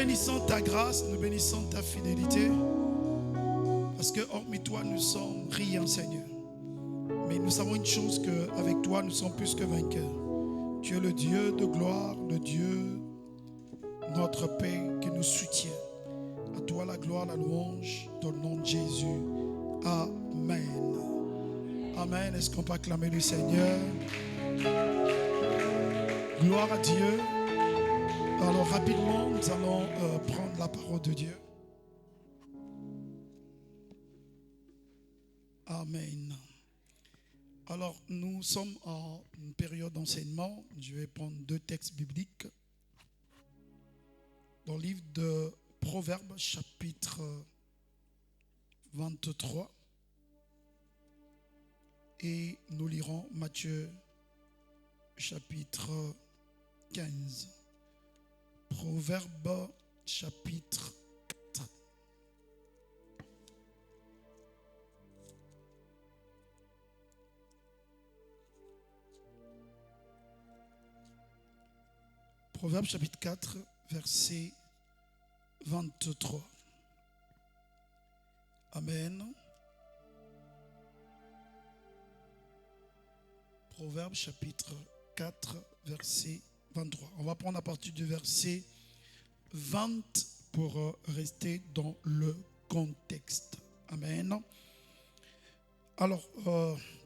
bénissons ta grâce, nous bénissons ta fidélité. Parce que hormis toi, nous sommes rien, Seigneur. Mais nous savons une chose, qu'avec toi, nous sommes plus que vainqueurs. Tu es le Dieu de gloire, le Dieu, notre paix, qui nous soutient. À toi la gloire, la louange, dans le nom de Jésus. Amen. Amen. Est-ce qu'on peut acclamer le Seigneur? Gloire à Dieu. Alors rapidement, nous allons prendre la parole de Dieu. Amen. Alors, nous sommes en une période d'enseignement. Je vais prendre 2 textes bibliques. Dans le livre de Proverbes, chapitre 23. Et nous lirons Matthieu, chapitre 15. Proverbes, chapitre 4. Proverbes, chapitre 4, verset 23. Amen. Proverbes, chapitre 4, verset 23. On va prendre à partir du verset 20 pour rester dans le contexte. Amen. Alors,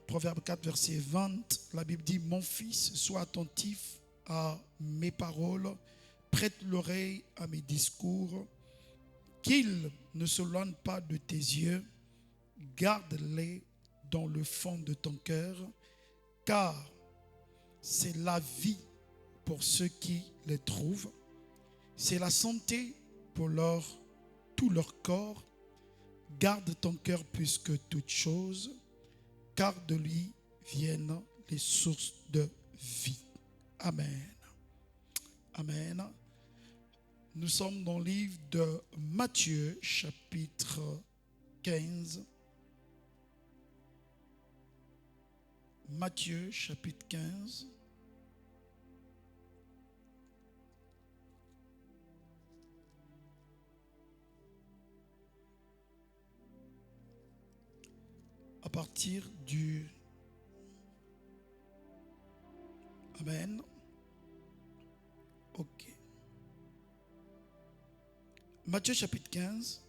Proverbe 4, verset 20, la Bible dit: mon fils, sois attentif à mes paroles, prête l'oreille à mes discours, qu'ils ne s'éloignent pas de tes yeux, garde-les dans le fond de ton cœur, car c'est la vie pour ceux qui les trouvent, c'est la santé pour tout leur corps. Garde ton cœur plus que toute chose, car de lui viennent les sources de vie. Amen. Amen. Nous sommes dans le livre de Matthieu, chapitre 15. Matthieu, chapitre 15. À partir du... Amen. Ok. Matthieu chapitre 15,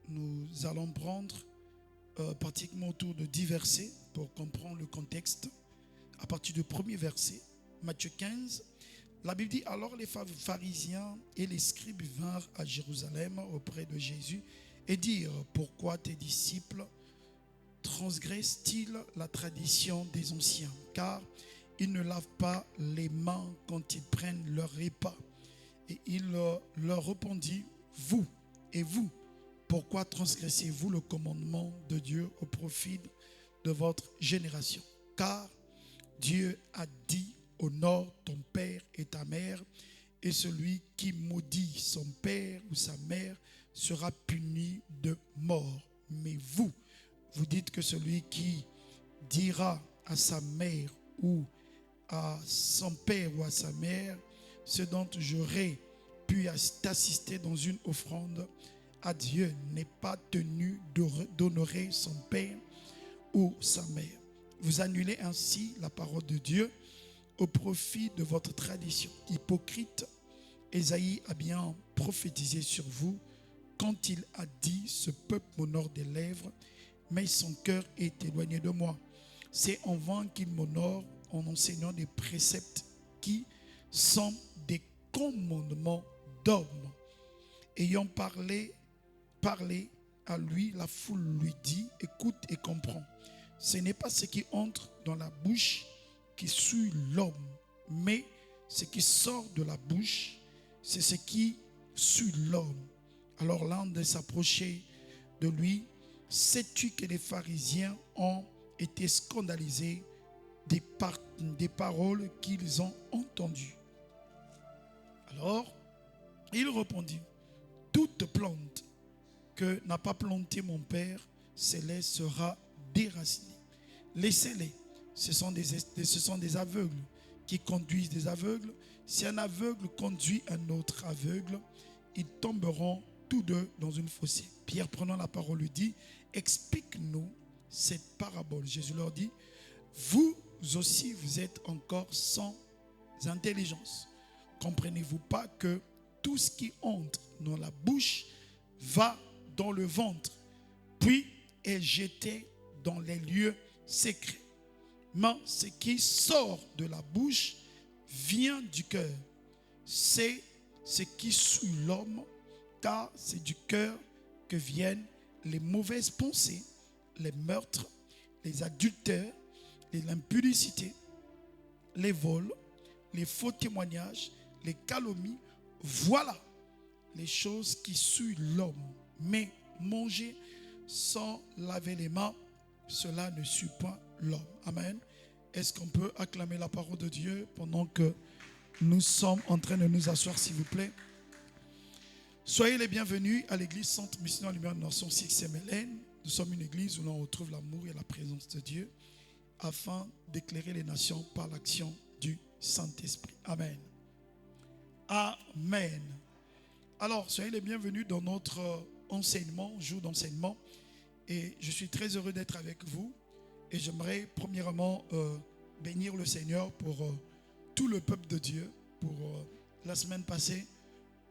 nous allons prendre pratiquement autour de 10 versets pour comprendre le contexte. À partir du premier verset, Matthieu 15, la Bible dit: alors les pharisiens et les scribes vinrent à Jérusalem auprès de Jésus et dirent: pourquoi tes disciples transgressent-ils la tradition des anciens? Car ils ne lavent pas les mains quand ils prennent leur repas. Et il leur répondit: vous, pourquoi transgressez-vous le commandement de Dieu au profit de votre génération? Car Dieu a dit: honore ton père et ta mère, et celui qui maudit son père ou sa mère sera puni de mort. Mais vous dites que celui qui dira à sa mère ou à son père ou à sa mère: ce dont j'aurais pu t'assister dans une offrande à Dieu, n'est pas tenu d'honorer son père ou sa mère. Vous annulez ainsi la parole de Dieu au profit de votre tradition. Hypocrite, Ésaïe a bien prophétisé sur vous quand il a dit: ce peuple m'honore des lèvres, mais son cœur est éloigné de moi. C'est en vain qu'il m'honore en enseignant des préceptes qui sont des commandements d'hommes. Ayant parlé à lui, la foule lui dit: écoute et comprends. Ce n'est pas ce qui entre dans la bouche qui suit l'homme, mais ce qui sort de la bouche, c'est ce qui suit l'homme. Alors l'un s'approchait de lui: sais-tu que les pharisiens ont été scandalisés des paroles qu'ils ont entendues? Alors il répondit: toute plante que n'a pas planté mon Père céleste sera déracinée. Laissez-les. Ce sont des aveugles qui conduisent des aveugles. Si un aveugle conduit un autre aveugle, ils tomberont tous deux dans une fossée. Pierre, prenant la parole, lui dit, explique-nous cette parabole. Jésus leur dit, vous aussi, vous êtes encore sans intelligence. Comprenez-vous pas que tout ce qui entre dans la bouche va dans le ventre, puis est jeté dans les lieux secrets. Mais ce qui sort de la bouche vient du cœur. C'est ce qui suit l'homme, car c'est du cœur que viennent les mauvaises pensées, les meurtres, les adultères, l'impudicité, les vols, les faux témoignages, les calomnies. Voilà les choses qui suivent l'homme. Mais manger sans laver les mains, cela ne suit pas l'homme. Amen. Est-ce qu'on peut acclamer la parole de Dieu pendant que nous sommes en train de nous asseoir, s'il vous plaît? Soyez les bienvenus à l'église Centre Missionnaire Lumière de Nation 6 MLN. Nous sommes une église où l'on retrouve l'amour et la présence de Dieu afin d'éclairer les nations par l'action du Saint-Esprit. Amen. Amen. Alors, soyez les bienvenus dans notre enseignement, jour d'enseignement. Et je suis très heureux d'être avec vous. Et j'aimerais premièrement bénir le Seigneur pour tout le peuple de Dieu. Pour la semaine passée,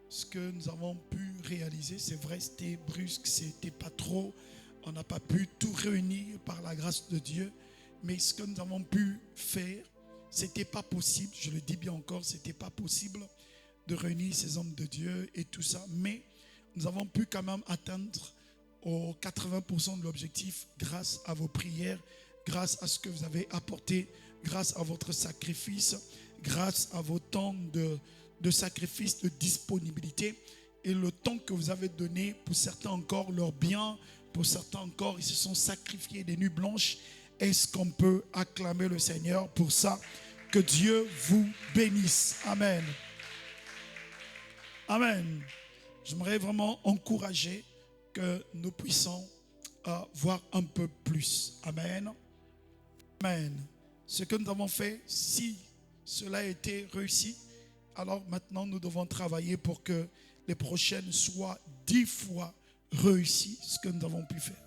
ce que nous avons pu réaliser, c'est vrai, c'était brusque, c'était pas trop. On n'a pas pu tout réunir par la grâce de Dieu. Mais ce que nous avons pu faire, c'était pas possible. Je le dis bien encore, c'était pas possible de réunir ces hommes de Dieu et tout ça. Mais nous avons pu quand même atteindre aux 80% de l'objectif grâce à vos prières, grâce à ce que vous avez apporté, grâce à votre sacrifice, grâce à vos temps de sacrifice, de disponibilité et le temps que vous avez donné. Pour certains encore leur bien, pour certains encore ils se sont sacrifiés des nuits blanches. Est-ce qu'on peut acclamer le Seigneur pour ça? Que Dieu vous bénisse. Amen. Amen. J'aimerais vraiment encourager que nous puissions voir un peu plus. Amen. Amen. Ce que nous avons fait, si cela a été réussi, alors maintenant nous devons travailler pour que les prochaines soient 10 fois réussies, ce que nous avons pu faire.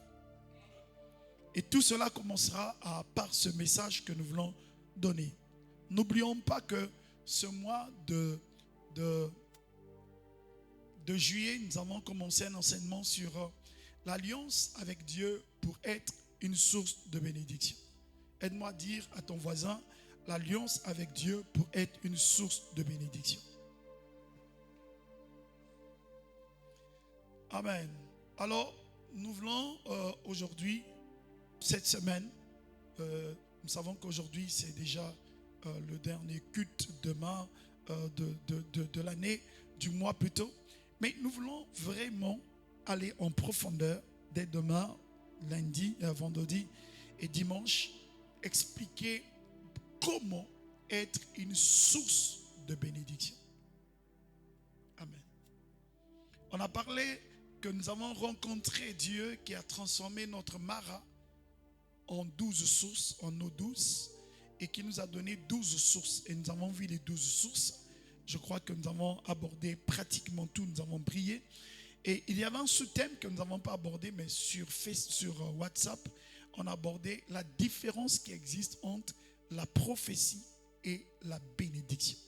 Et tout cela commencera par ce message que nous voulons donner. N'oublions pas que ce mois de juillet, nous avons commencé un enseignement sur l'alliance avec Dieu pour être une source de bénédiction. Aide-moi à dire à ton voisin, l'alliance avec Dieu pour être une source de bénédiction. Amen. Alors, nous voulons aujourd'hui, cette semaine, nous savons qu'aujourd'hui c'est déjà le dernier culte demain de l'année, du mois plutôt. Mais nous voulons vraiment aller en profondeur dès demain, lundi, vendredi et dimanche, expliquer comment être une source de bénédiction. Amen. On a parlé que nous avons rencontré Dieu qui a transformé notre Mara en 12 sources, en eau douce, et qui nous a donné 12 sources. Et nous avons vu les 12 sources. Je crois que nous avons abordé pratiquement tout, nous avons prié. Et il y avait un sous-thème que nous n'avons pas abordé, mais sur WhatsApp, on a abordé la différence qui existe entre la prophétie et la bénédiction.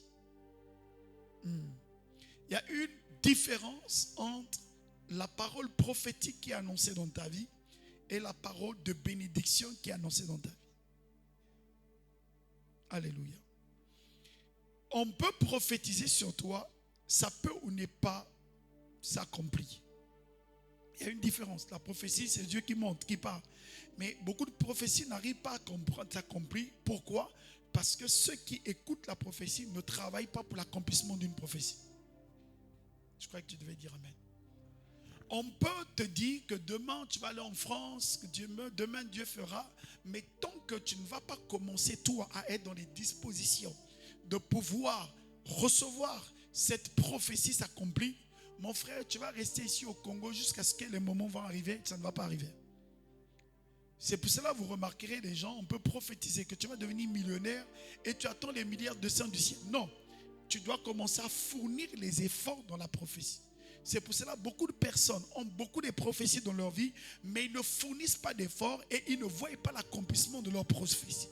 Il y a une différence entre la parole prophétique qui est annoncée dans ta vie et la parole de bénédiction qui est annoncée dans ta vie. Alléluia. On peut prophétiser sur toi, ça peut ou n'est pas s'accomplir. Il y a une différence. La prophétie, c'est Dieu qui montre, qui parle. Mais beaucoup de prophéties n'arrivent pas à comprendre, s'accomplir. Pourquoi? Parce que ceux qui écoutent la prophétie ne travaillent pas pour l'accomplissement d'une prophétie. Je crois que tu devais dire Amen. On peut te dire que demain tu vas aller en France, que demain Dieu fera, mais tant que tu ne vas pas commencer toi à être dans les dispositions de pouvoir recevoir cette prophétie s'accomplir, mon frère, tu vas rester ici au Congo jusqu'à ce que les moments vont arriver, ça ne va pas arriver. C'est pour cela que vous remarquerez les gens, on peut prophétiser que tu vas devenir millionnaire et tu attends les milliards de saints du ciel. Non, tu dois commencer à fournir les efforts dans la prophétie. C'est pour cela que beaucoup de personnes ont beaucoup de prophéties dans leur vie, mais ils ne fournissent pas d'efforts et ils ne voient pas l'accomplissement de leurs prophéties.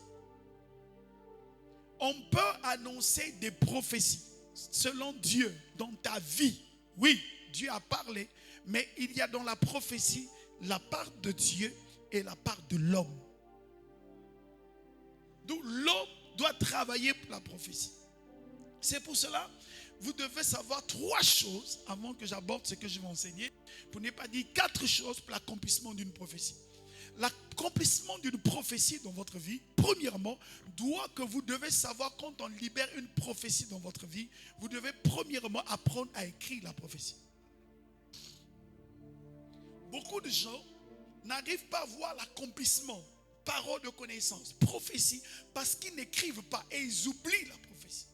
On peut annoncer des prophéties selon Dieu dans ta vie. Oui, Dieu a parlé, mais il y a dans la prophétie la part de Dieu et la part de l'homme. Donc l'homme doit travailler pour la prophétie. C'est pour cela vous devez savoir 3 choses avant que j'aborde ce que je vais enseigner, pour ne pas dire 4 choses pour l'accomplissement d'une prophétie. L'accomplissement d'une prophétie dans votre vie, premièrement, vous devez savoir quand on libère une prophétie dans votre vie, vous devez premièrement apprendre à écrire la prophétie. Beaucoup de gens n'arrivent pas à voir l'accomplissement, parole de connaissance, prophétie, parce qu'ils n'écrivent pas et ils oublient la prophétie.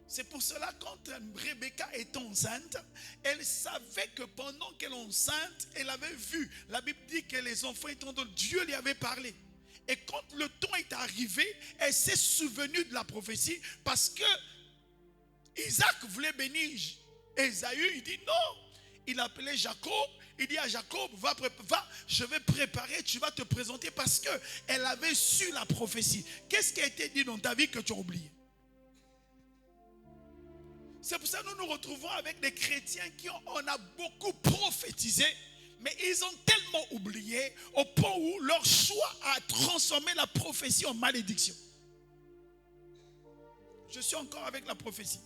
C'est pour cela quand Rebecca était enceinte, elle savait que pendant qu'elle est enceinte, elle avait vu. La Bible dit que les enfants étant dans Dieu lui avait parlé. Et quand le temps est arrivé, elle s'est souvenue de la prophétie parce que Isaac voulait bénir Ésaü. Il dit non. Il appelait Jacob. Il dit à Jacob, va, je vais préparer, tu vas te présenter parce qu'elle avait su la prophétie. Qu'est-ce qui a été dit dans ta vie que tu as oublié? C'est pour ça que nous nous retrouvons avec des chrétiens on a beaucoup prophétisé, mais ils ont tellement oublié au point où leur choix a transformé la prophétie en malédiction. Je suis encore avec la prophétie.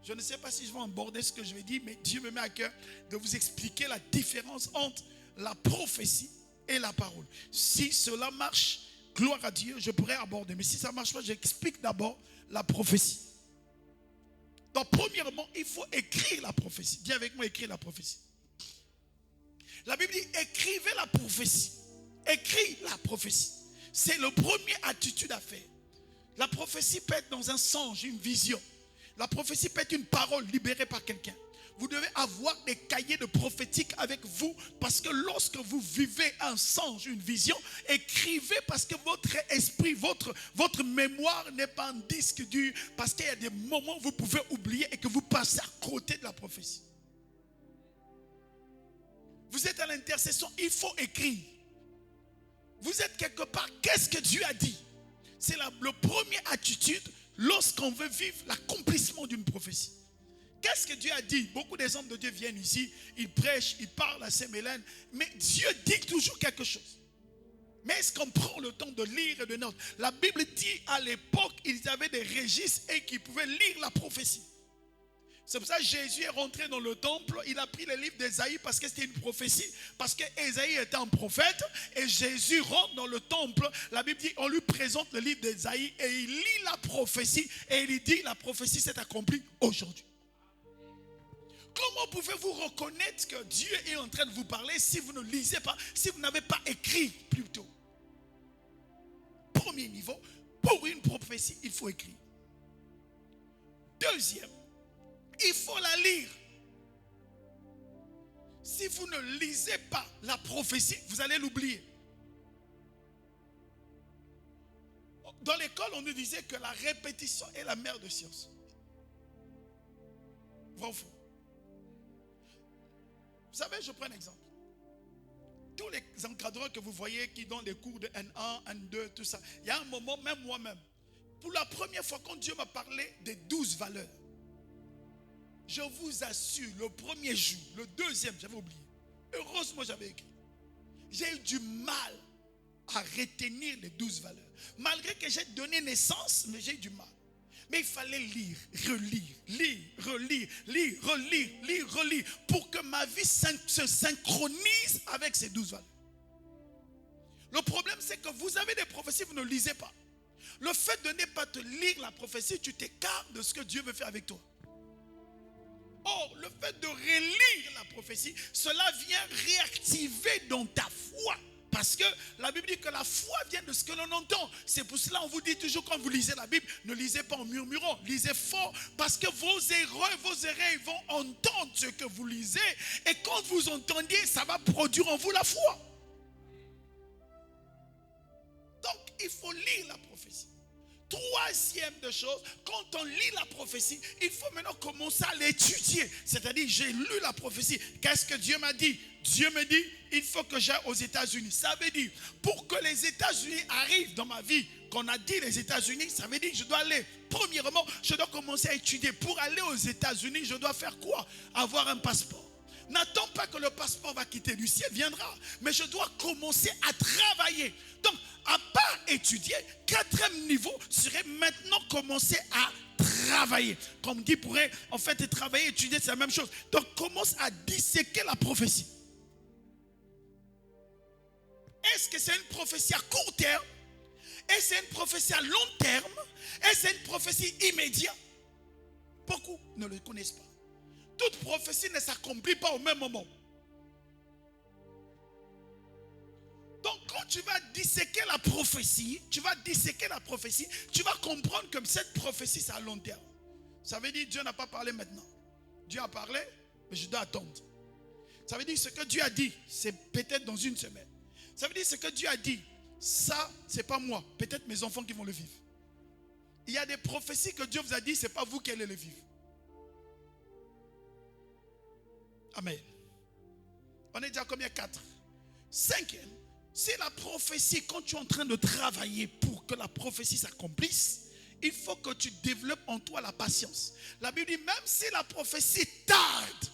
Je ne sais pas si je vais aborder ce que je vais dire, mais Dieu me met à cœur de vous expliquer la différence entre la prophétie et la parole. Si cela marche, gloire à Dieu, je pourrais aborder. Mais si ça ne marche pas, j'explique d'abord la prophétie. Donc, premièrement, il faut écrire la prophétie. Dis avec moi, écrire la prophétie. La Bible dit, écrivez la prophétie. Écris la prophétie. C'est la première attitude à faire. La prophétie peut être dans un songe, une vision. La prophétie peut être une parole libérée par quelqu'un. Vous devez avoir des cahiers de prophétique avec vous parce que lorsque vous vivez un songe, une vision, écrivez parce que votre esprit, votre mémoire n'est pas un disque dur parce qu'il y a des moments où vous pouvez oublier et que vous passez à côté de la prophétie. Vous êtes à l'intercession, il faut écrire. Vous êtes quelque part, qu'est-ce que Dieu a dit? C'est la première attitude lorsqu'on veut vivre l'accomplissement d'une prophétie. Qu'est-ce que Dieu a dit? Beaucoup des hommes de Dieu viennent ici, ils prêchent, ils parlent à Saint-Mélène, mais Dieu dit toujours quelque chose. Mais est-ce qu'on prend le temps de lire et de noter? La Bible dit à l'époque, ils avaient des registres et qu'ils pouvaient lire la prophétie. C'est pour ça que Jésus est rentré dans le temple, il a pris le livre d'Ésaïe parce que c'était une prophétie, parce qu'Ésaïe était un prophète, et Jésus rentre dans le temple, la Bible dit, on lui présente le livre d'Ésaïe, et il lit la prophétie, et il dit, la prophétie s'est accomplie aujourd'hui. Comment pouvez-vous reconnaître que Dieu est en train de vous parler si vous ne lisez pas, si vous n'avez pas écrit plutôt? Premier niveau, pour une prophétie, il faut écrire. Deuxième, il faut la lire. Si vous ne lisez pas la prophétie, vous allez l'oublier. Dans l'école, on nous disait que la répétition est la mère de science. Vrai ou faux? Vous savez, je prends un exemple. Tous les encadreurs que vous voyez qui donnent des cours de N1, N2, tout ça, il y a un moment, même moi-même, pour la première fois quand Dieu m'a parlé des 12 valeurs, je vous assure, le premier jour, le deuxième, j'avais oublié. Heureusement, j'avais écrit. J'ai eu du mal à retenir les 12 valeurs. Malgré que j'ai donné naissance, mais j'ai eu du mal. Mais il fallait lire, relire, lire, relire, lire, relire, lire, relire, pour que ma vie se synchronise avec ces 12 valeurs. Le problème, c'est que vous avez des prophéties, vous ne lisez pas. Le fait de ne pas te lire la prophétie, tu t'écartes de ce que Dieu veut faire avec toi. Or, le fait de relire la prophétie, cela vient réactiver dans ta foi. Parce que la Bible dit que la foi vient de ce que l'on entend. C'est pour cela qu'on vous dit toujours quand vous lisez la Bible, ne lisez pas en murmurant, lisez fort. Parce que vos oreilles vont entendre ce que vous lisez. Et quand vous entendiez, ça va produire en vous la foi. Donc, il faut lire la prophétie. Troisième de chose, quand on lit la prophétie, il faut maintenant commencer à l'étudier. C'est-à-dire, j'ai lu la prophétie. Qu'est-ce que Dieu m'a dit? Dieu me dit, il faut que j'aille aux États-Unis. Ça veut dire, pour que les États-Unis arrivent dans ma vie, qu'on a dit les États-Unis, ça veut dire que je dois aller. Premièrement, je dois commencer à étudier. Pour aller aux États-Unis, je dois faire quoi? Avoir un passeport. N'attends pas que le passeport va quitter. Le ciel viendra. Mais je dois commencer à travailler. Donc, à part étudier, quatrième niveau serait maintenant commencer à travailler. Comme dit pourrait, en fait, travailler, étudier, c'est la même chose. Donc, commence à disséquer la prophétie. Est-ce que c'est une prophétie à court terme? Est-ce que c'est une prophétie à long terme? Est-ce que c'est une prophétie immédiate? Beaucoup ne le connaissent pas. Toute prophétie ne s'accomplit pas au même moment. Donc quand tu vas disséquer la prophétie, tu vas comprendre que cette prophétie c'est à long terme. Ça veut dire que Dieu n'a pas parlé maintenant. Dieu a parlé, mais je dois attendre. Ça veut dire que ce que Dieu a dit, c'est peut-être dans une semaine. Ça veut dire que ce que Dieu a dit, ça, c'est pas moi. Peut-être mes enfants qui vont le vivre. Il y a des prophéties que Dieu vous a dit, c'est pas vous qui allez le vivre. Amen. On est déjà à combien? 4. Cinquième, c'est la prophétie. Quand tu es en train de travailler pour que la prophétie s'accomplisse, il faut que tu développes en toi la patience. La Bible dit, même si la prophétie tarde,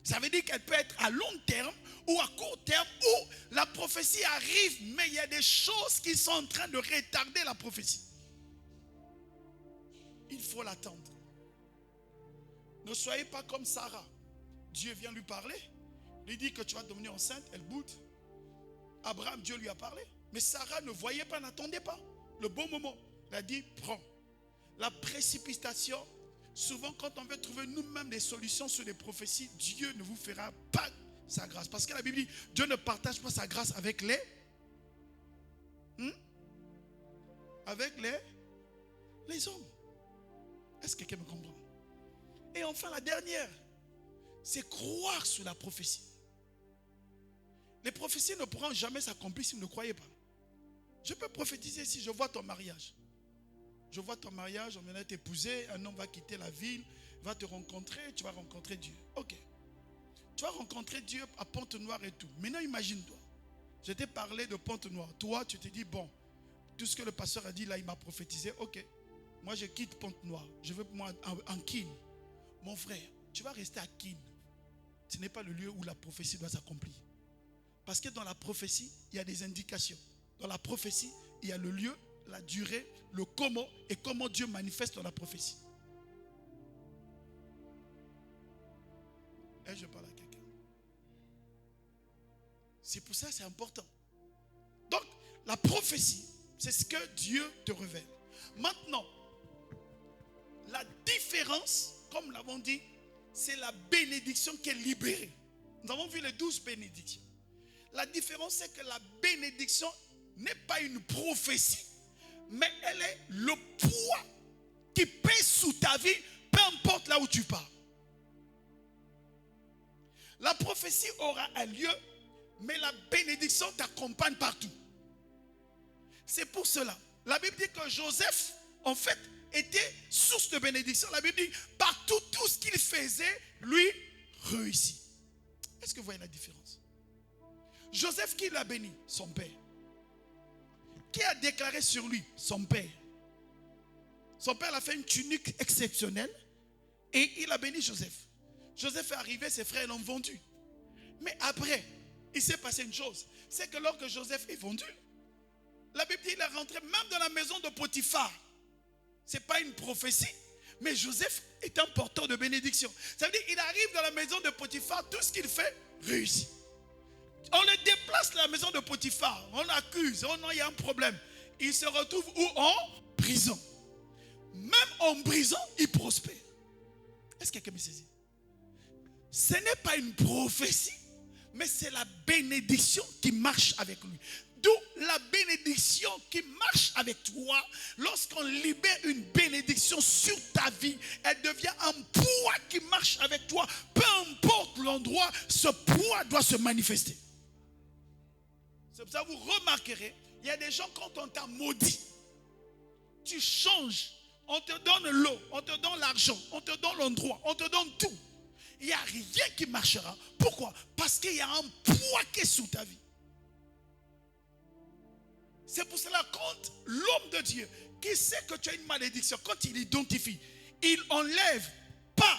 ça veut dire qu'elle peut être à long terme ou à court terme, ou la prophétie arrive, mais il y a des choses qui sont en train de retarder la prophétie. Il faut l'attendre. Ne soyez pas comme Sarah. Dieu vient lui parler, lui dit que tu vas devenir enceinte, elle boude. Abraham, Dieu lui a parlé, mais Sarah ne voyait pas, n'attendait pas le bon moment. Elle a dit, prends. La précipitation, souvent quand on veut trouver nous-mêmes des solutions sur les prophéties, Dieu ne vous fera pas sa grâce. Parce que la Bible dit, Dieu ne partage pas sa grâce avec les... avec les hommes. Est-ce que quelqu'un me comprend? Et enfin la dernière, c'est croire sur la prophétie. Les prophéties ne pourront jamais s'accomplir si vous ne croyez pas. Je peux prophétiser si je vois ton mariage. Je vois ton mariage, on vient de t'épouser, un homme va quitter la ville, va te rencontrer, tu vas rencontrer Dieu. Ok. Tu vas rencontrer Dieu à Pont-Noire et tout. Maintenant imagine-toi. Je t'ai parlé de Pont-Noire. Toi, tu te dis, bon, tout ce que le pasteur a dit là, il m'a prophétisé. Ok. Moi, je quitte Pont-Noire. Je veux moi en Kin. Mon frère, tu vas rester à Kin. Ce n'est pas le lieu où la prophétie doit s'accomplir. Parce que dans la prophétie, il y a des indications. Dans la prophétie, il y a le lieu, la durée, le comment et comment Dieu manifeste dans la prophétie. Et je parle à quelqu'un. C'est pour ça que c'est important. Donc, la prophétie, c'est ce que Dieu te révèle. Maintenant, la différence, comme nous l'avons dit, c'est la bénédiction qui est libérée. Nous avons vu les 12 bénédictions. La différence, c'est que la bénédiction n'est pas une prophétie, mais elle est le poids qui pèse sous ta vie, peu importe là où tu pars. La prophétie aura un lieu, mais la bénédiction t'accompagne partout. C'est pour cela. La Bible dit que Joseph, en fait, était source de bénédiction. La Bible dit, partout, tout ce qu'il faisait, lui, réussit. Est-ce que vous voyez la différence? Joseph, qui l'a béni? Son père. Qui a déclaré sur lui? Son père. Son père a fait une tunique exceptionnelle et il a béni Joseph. Joseph est arrivé, ses frères l'ont vendu. Mais après, il s'est passé une chose. C'est que lorsque Joseph est vendu, la Bible dit qu'il est rentré même dans la maison de Potiphar. Ce n'est pas une prophétie, mais Joseph est un porteur de bénédiction. Ça veut dire qu'il arrive dans la maison de Potiphar, tout ce qu'il fait réussit. On le déplace à la maison de Potiphar, on l'accuse, il y a un problème. Il se retrouve où? En prison. Même en prison, il prospère. Est-ce que quelqu'un me saisit? Ce n'est pas une prophétie, mais c'est la bénédiction qui marche avec lui. D'où la bénédiction qui marche avec toi. Lorsqu'on libère une bénédiction sur ta vie, elle devient un poids qui marche avec toi. Peu importe l'endroit, ce poids doit se manifester. C'est pour ça que vous remarquerez, il y a des gens, quand on t'a maudit, tu changes, on te donne l'eau, on te donne l'argent, on te donne l'endroit, on te donne tout. Il n'y a rien qui marchera. Pourquoi? Parce qu'il y a un poids qui est sous ta vie. C'est pour cela quand l'homme de Dieu qui sait que tu as une malédiction, quand il identifie, il n'enlève pas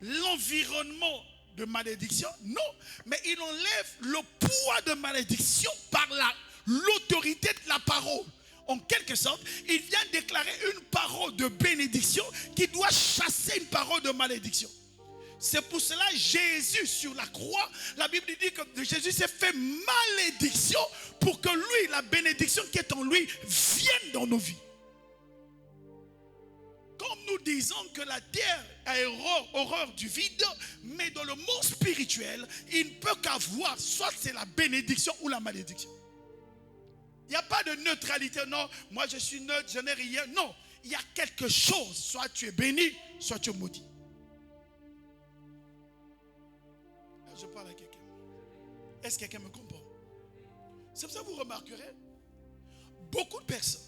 l'environnement de malédiction, non, mais il enlève le poids de malédiction par l'autorité de la parole. En quelque sorte, il vient déclarer une parole de bénédiction qui doit chasser une parole de malédiction. C'est pour cela Jésus sur la croix, la Bible dit que Jésus s'est fait malédiction pour que lui, la bénédiction qui est en lui, vienne dans nos vies. Comme nous disons que la terre a horreur du vide, mais dans le monde spirituel, il ne peut qu'avoir, soit c'est la bénédiction ou la malédiction. Il n'y a pas de neutralité, non, moi je suis neutre, je n'ai rien. Non, il y a quelque chose, soit tu es béni, soit tu es maudit. Je parle à quelqu'un. Est-ce que quelqu'un me comprend? C'est pour ça que vous remarquerez, beaucoup de personnes,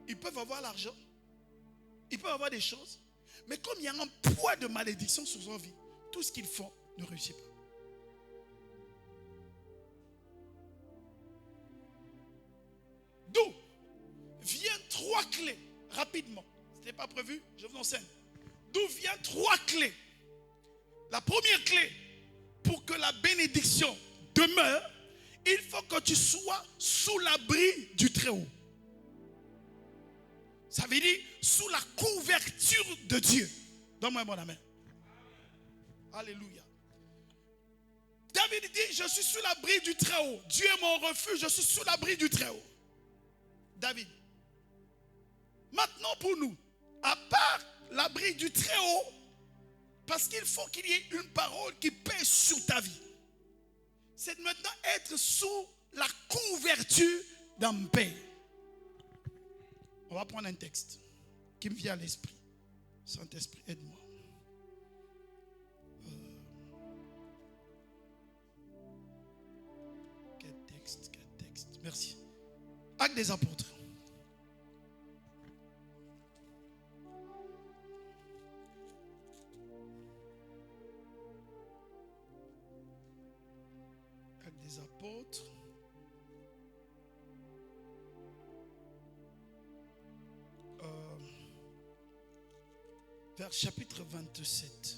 ils peuvent avoir l'argent, ils peuvent avoir des choses, mais comme il y a un poids de malédiction sur leur vie, tout ce qu'ils font ne réussit pas. D'où viennent 3 clés, rapidement. Ce n'était pas prévu, je vous enseigne. D'où viennent 3 clés. La première clé, pour que la bénédiction demeure, il faut que tu sois sous l'abri du Très-Haut. Ça veut dire sous la couverture de Dieu. Donne-moi mon amen. Alléluia. David dit, je suis sous l'abri du Très-Haut. Dieu est mon refuge, je suis sous l'abri du Très-Haut. David. Maintenant pour nous, à part l'abri du Très-Haut, parce qu'il faut qu'il y ait une parole qui pèse sur ta vie. C'est maintenant être sous la couverture d'un Père. On va prendre un texte qui me vient à l'esprit. Saint-Esprit, aide-moi. Quel texte. Merci. Actes des apôtres. Des apôtres. Vers chapitre 27.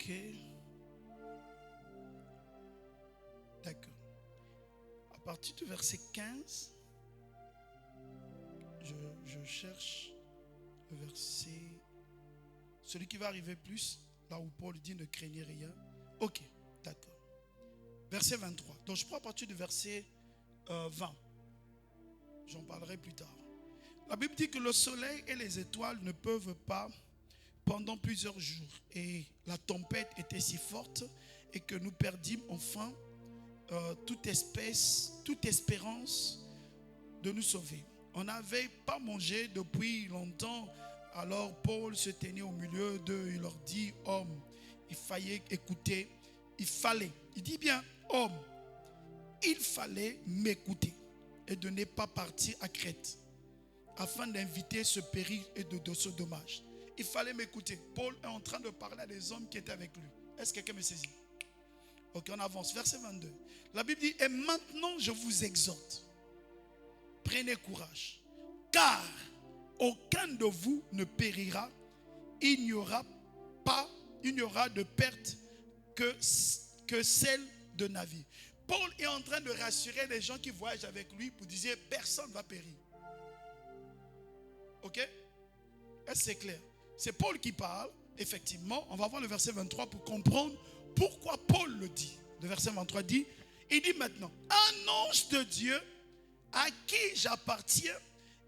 Ok. D'accord. À partir du verset 15, je cherche le verset. Celui qui va arriver plus, là où Paul dit ne craignez rien. Ok, d'accord. Verset 23. Donc je prends à partir du verset 20. J'en parlerai plus tard. La Bible dit que le soleil et les étoiles ne peuvent pas pendant plusieurs jours. Et la tempête était si forte et que nous perdîmes enfin toute espérance de nous sauver. On n'avait pas mangé depuis longtemps. Alors Paul se tenait au milieu d'eux. Il leur dit, homme, il fallait écouter. Il dit bien, homme, il fallait m'écouter et de ne pas partir à Crète afin d'inviter ce péril et de ce dommage. Il fallait m'écouter. Paul est en train de parler à des hommes qui étaient avec lui. Est-ce que quelqu'un me saisit? Ok, on avance. Verset 22. La Bible dit, et maintenant je vous exhorte, prenez courage, car aucun de vous ne périra. Il n'y aura de perte que celle de navire. Paul est en train de rassurer les gens qui voyagent avec lui pour dire, personne ne va périr. Ok? Est-ce que c'est clair? C'est Paul qui parle, effectivement. On va voir le verset 23 pour comprendre pourquoi Paul le dit. Le verset 23 dit, il dit maintenant, un ange de Dieu à qui j'appartiens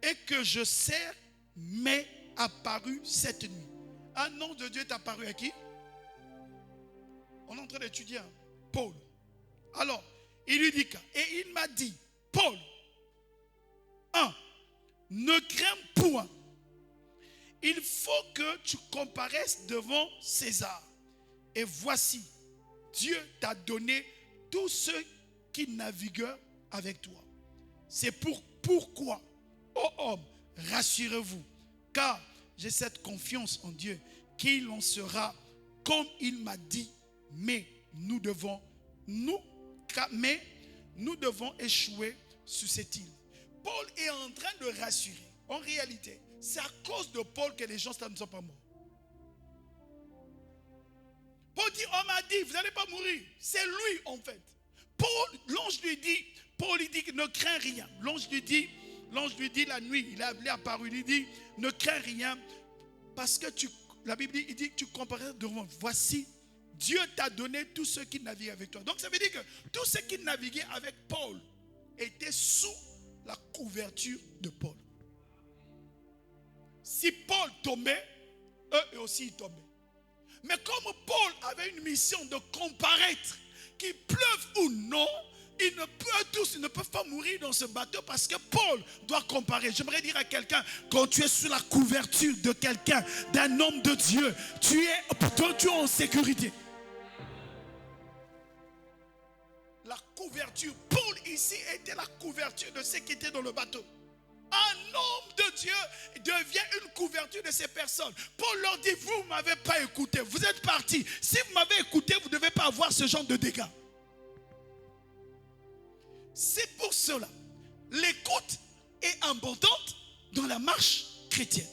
et que je sers m'est apparu cette nuit. Un ange de Dieu est apparu à qui? On est en train d'étudier Paul. Alors, il lui dit, et il m'a dit, Paul, ne crains point. Il faut que tu comparaisses devant César. Et voici, Dieu t'a donné tous ceux qui naviguent avec toi. C'est pourquoi, ô homme, rassurez-vous, car j'ai cette confiance en Dieu, qu'il en sera comme il m'a dit, mais nous devons échouer sur cette île. Paul est en train de rassurer. En réalité, c'est à cause de Paul que les gens ne sont pas morts. Paul dit, on m'a dit, vous n'allez pas mourir. C'est lui en fait. L'ange lui dit, Paul lui dit, ne crains rien. L'ange lui dit la nuit, il est apparu, il lui dit, ne crains rien, parce que la Bible dit, il dit que tu comparais devant. Voici, Dieu t'a donné tous ceux qui naviguent avec toi. Donc ça veut dire que tous ceux qui naviguaient avec Paul étaient sous la couverture de Paul. Si Paul tombait, eux aussi ils tombaient. Mais comme Paul avait une mission de comparaître, qu'il pleuve ou non, ils ne peuvent pas mourir dans ce bateau parce que Paul doit comparer. J'aimerais dire à quelqu'un, quand tu es sous la couverture de quelqu'un, d'un homme de Dieu, tu es en sécurité. La couverture, Paul ici était la couverture de ceux qui étaient dans le bateau. Un homme de Dieu devient une couverture de ces personnes. Paul leur dit, vous ne m'avez pas écouté, vous êtes partis. Si vous m'avez écouté, vous ne devez pas avoir ce genre de dégâts. C'est pour cela, l'écoute est importante dans la marche chrétienne.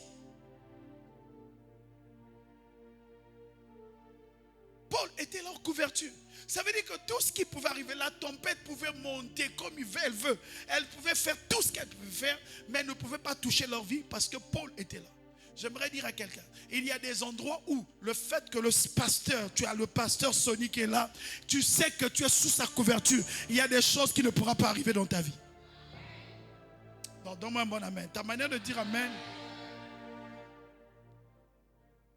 Paul était leur couverture. Ça veut dire que tout ce qui pouvait arriver, la tempête pouvait monter comme elle veut. Elle pouvait faire tout ce qu'elle pouvait faire, mais elle ne pouvait pas toucher leur vie parce que Paul était là. J'aimerais dire à quelqu'un, il y a des endroits où le fait que le pasteur, tu as le pasteur Sonny qui est là, tu sais que tu es sous sa couverture. Il y a des choses qui ne pourront pas arriver dans ta vie. Donc, donne-moi un bon amen. Ta manière de dire amen.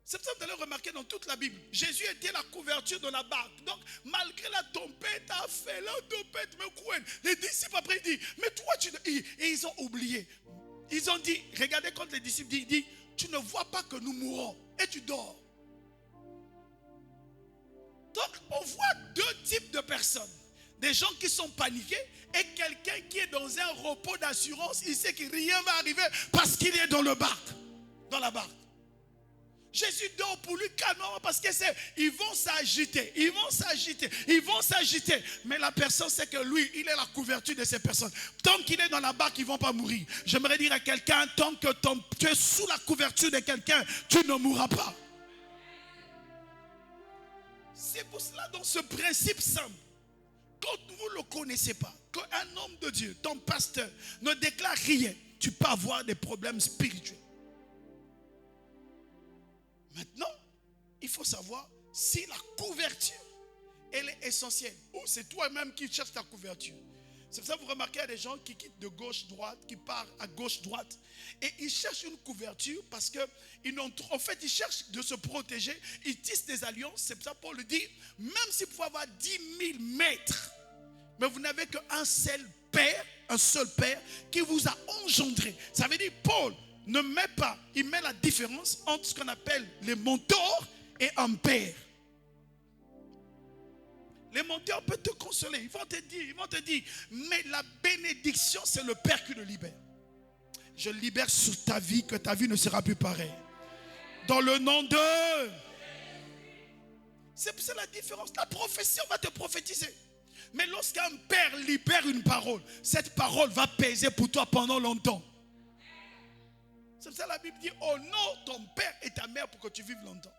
C'est ça que vous allez remarquer dans toute la Bible. Jésus était la couverture de la barque. Donc, malgré la tempête, les disciples après disent, mais toi, et ils ont oublié. Ils ont dit, regardez quand les disciples disent, tu ne vois pas que nous mourons et tu dors. Donc, on voit deux types de personnes. Des gens qui sont paniqués et quelqu'un qui est dans un repos d'assurance. Il sait que rien ne va arriver parce qu'il est dans la barque. Jésus dort pour lui calmement parce que ils vont s'agiter. Mais la personne sait que lui, il est la couverture de ces personnes. Tant qu'il est dans la barque, ils ne vont pas mourir. J'aimerais dire à quelqu'un, tant que tu es sous la couverture de quelqu'un, tu ne mourras pas. C'est pour cela, dans ce principe simple, quand vous ne le connaissez pas, quand un homme de Dieu, ton pasteur, ne déclare rien, tu peux avoir des problèmes spirituels. Maintenant, il faut savoir si la couverture, elle est essentielle. Ou c'est toi-même qui cherches ta couverture. C'est pour ça que vous remarquez, il y a des gens qui quittent de gauche-droite, qui partent à gauche-droite. Et ils cherchent une couverture parce en fait, ils cherchent de se protéger. Ils tissent des alliances. C'est pour ça que Paul dit, même si vous pouvez avoir 10 000 maîtres, mais vous n'avez qu'un seul Père qui vous a engendré. Ça veut dire, Paul ne met pas, il met la différence entre ce qu'on appelle les mentors et un père. Les mentors peuvent te consoler, ils vont te dire, mais la bénédiction, c'est le Père qui le libère. Je libère sur ta vie que ta vie ne sera plus pareille. Dans le nom de... C'est pour ça la différence. La prophétie, on va te prophétiser. Mais lorsqu'un père libère une parole, cette parole va peser pour toi pendant longtemps. C'est pour ça que la Bible dit, honore ton père et ta mère pour que tu vives longtemps.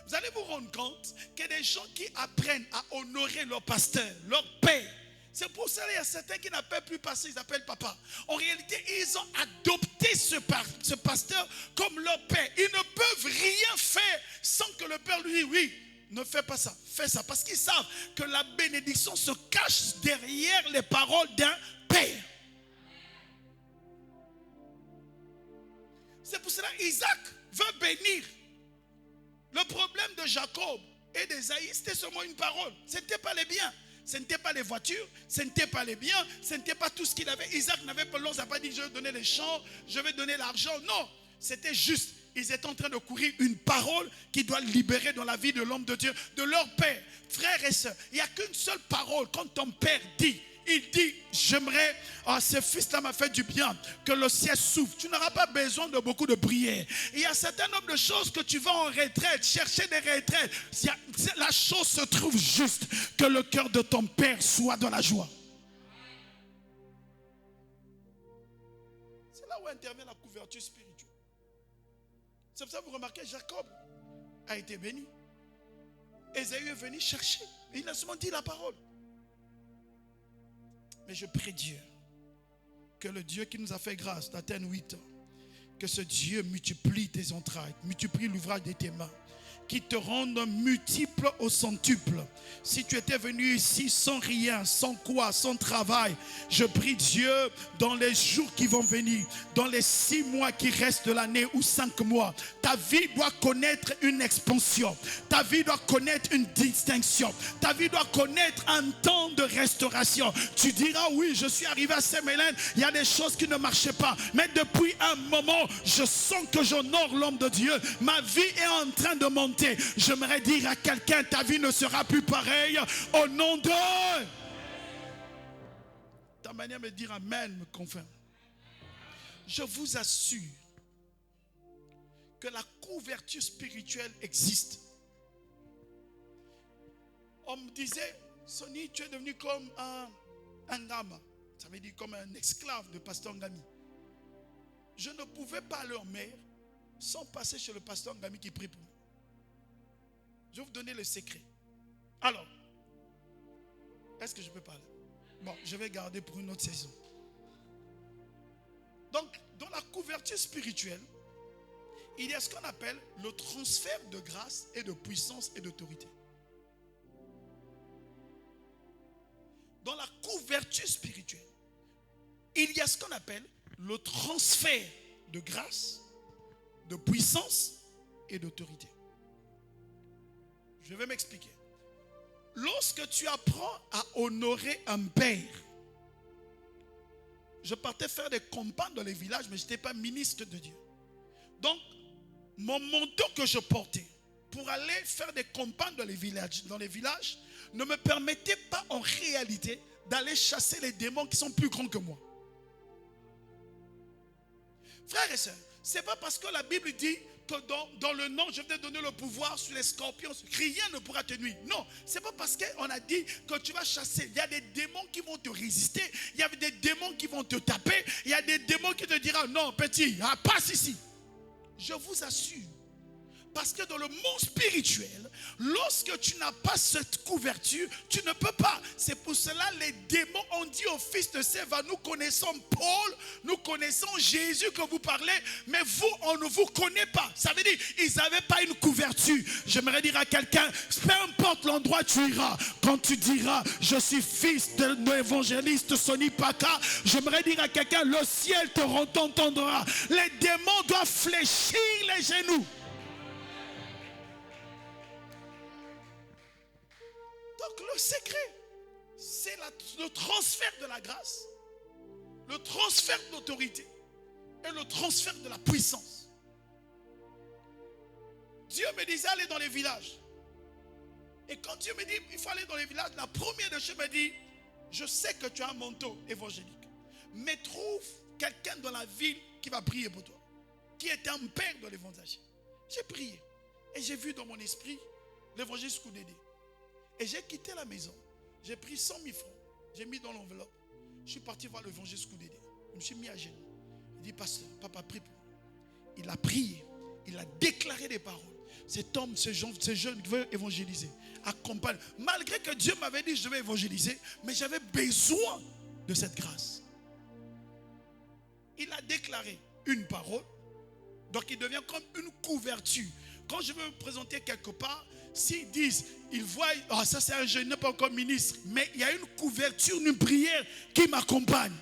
Vous allez vous rendre compte qu'il y a des gens qui apprennent à honorer leur pasteur, leur père. C'est pour ça qu'il y a certains qui n'appellent plus pasteur, ils appellent papa. En réalité, ils ont adopté ce pasteur comme leur père. Ils ne peuvent rien faire sans que le père lui dise, oui, ne fais pas ça, fais ça. Parce qu'ils savent que la bénédiction se cache derrière les paroles d'un père. C'est pour cela qu'Isaac veut bénir. Le problème de Jacob et d'Ésaïe, c'était seulement une parole. Ce n'était pas les biens. Ce n'était pas les voitures, ce n'était pas les biens, ce n'était pas tout ce qu'il avait. Isaac n'avait pas l'or, il n'a pas dit je vais donner les champs, je vais donner l'argent. Non, c'était juste, ils étaient en train de courir une parole qui doit libérer dans la vie de l'homme de Dieu, de leur père. Frères et sœurs, il n'y a qu'une seule parole. Quand ton père dit, il dit, j'aimerais, ce fils-là m'a fait du bien, que le ciel s'ouvre. Tu n'auras pas besoin de beaucoup de prières. Il y a un certain nombre de choses que tu vas en retraite, chercher des retraites. La chose se trouve juste, que le cœur de ton père soit dans la joie. C'est là où intervient la couverture spirituelle. C'est pour ça que vous remarquez, Jacob a été béni. Ésaü est venu chercher. Il a seulement dit la parole. Mais je prie Dieu, que le Dieu qui nous a fait grâce d'atteindre 8 ans, que ce Dieu multiplie tes entrailles, multiplie l'ouvrage de tes mains, qui te rende multiple au centuple. Si tu étais venu ici sans rien, sans quoi, sans travail, je prie Dieu, dans les jours qui vont venir, dans les 6 mois qui restent de l'année ou 5 mois, ta vie doit connaître une expansion, ta vie doit connaître une distinction, ta vie doit connaître un temps de restauration. Tu diras, oui, je suis arrivé à Saint-Mélène, il y a des choses qui ne marchaient pas, mais depuis un moment, je sens que j'honore l'homme de Dieu, ma vie est en train de monter. J'aimerais dire à quelqu'un, ta vie ne sera plus pareille au nom de... Ta manière de dire amen me confirme. Je vous assure que la couverture spirituelle existe. On me disait, Sonny, tu es devenu comme un Ngama. Ça veut dire comme un esclave de pasteur Ngami. Je ne pouvais pas aller en mer sans passer chez le pasteur Ngami qui prie pour moi. Je vais vous donner le secret. Alors, est-ce que je peux parler? Bon, je vais garder pour une autre saison. Donc, dans la couverture spirituelle, il y a ce qu'on appelle le transfert de grâce et de puissance et d'autorité. Dans la couverture spirituelle, il y a ce qu'on appelle le transfert de grâce, de puissance et d'autorité. Je vais m'expliquer. Lorsque tu apprends à honorer un père, je partais faire des campagnes dans les villages, mais je n'étais pas ministre de Dieu. Donc, mon manteau que je portais pour aller faire des campagnes dans les villages ne me permettait pas en réalité d'aller chasser les démons qui sont plus grands que moi. Frères et sœurs, ce n'est pas parce que la Bible dit que dans le nom, je vais te donner le pouvoir sur les scorpions, rien ne pourra te nuire. Non, ce n'est pas parce qu'on a dit que tu vas chasser. Il y a des démons qui vont te résister, il y a des démons qui vont te taper, il y a des démons qui te diront non petit, passe ici. Je vous assure. Parce que dans le monde spirituel, lorsque tu n'as pas cette couverture, tu ne peux pas. C'est pour cela les démons ont dit au fils de Séva, nous connaissons Paul, nous connaissons Jésus que vous parlez, mais vous, on ne vous connaît pas. Ça veut dire, ils n'avaient pas une couverture. J'aimerais dire à quelqu'un, peu importe l'endroit où tu iras, quand tu diras, je suis fils de l'évangéliste Sonny Paka, j'aimerais dire à quelqu'un, le ciel te entendra. Les démons doivent fléchir les genoux. Donc le secret, c'est le transfert de la grâce, le transfert d'autorité et le transfert de la puissance. Dieu me disait aller dans les villages. Et quand Dieu me dit il faut aller dans les villages, la première des choses me dit, je sais que tu as un manteau évangélique, mais trouve quelqu'un dans la ville qui va prier pour toi, qui est un père de l'évangile. J'ai prié et j'ai vu dans mon esprit l'évangéliste Koudédé. Et j'ai quitté la maison. J'ai pris 100 000 francs. J'ai mis dans l'enveloppe. Je suis parti voir l'évangéliste Koudédé. Je me suis mis à genoux. Il dit, pasteur, papa, prie pour moi. Il a prié. Il a déclaré des paroles. Cet homme, ce jeune qui veut évangéliser, accompagne. Malgré que Dieu m'avait dit, je vais évangéliser, mais j'avais besoin de cette grâce. Il a déclaré une parole. Donc il devient comme une couverture. Quand je veux me présenter quelque part, s'ils disent, ils voient, ça c'est un jeune, il n'est pas encore ministre, mais il y a une couverture, une prière qui m'accompagne.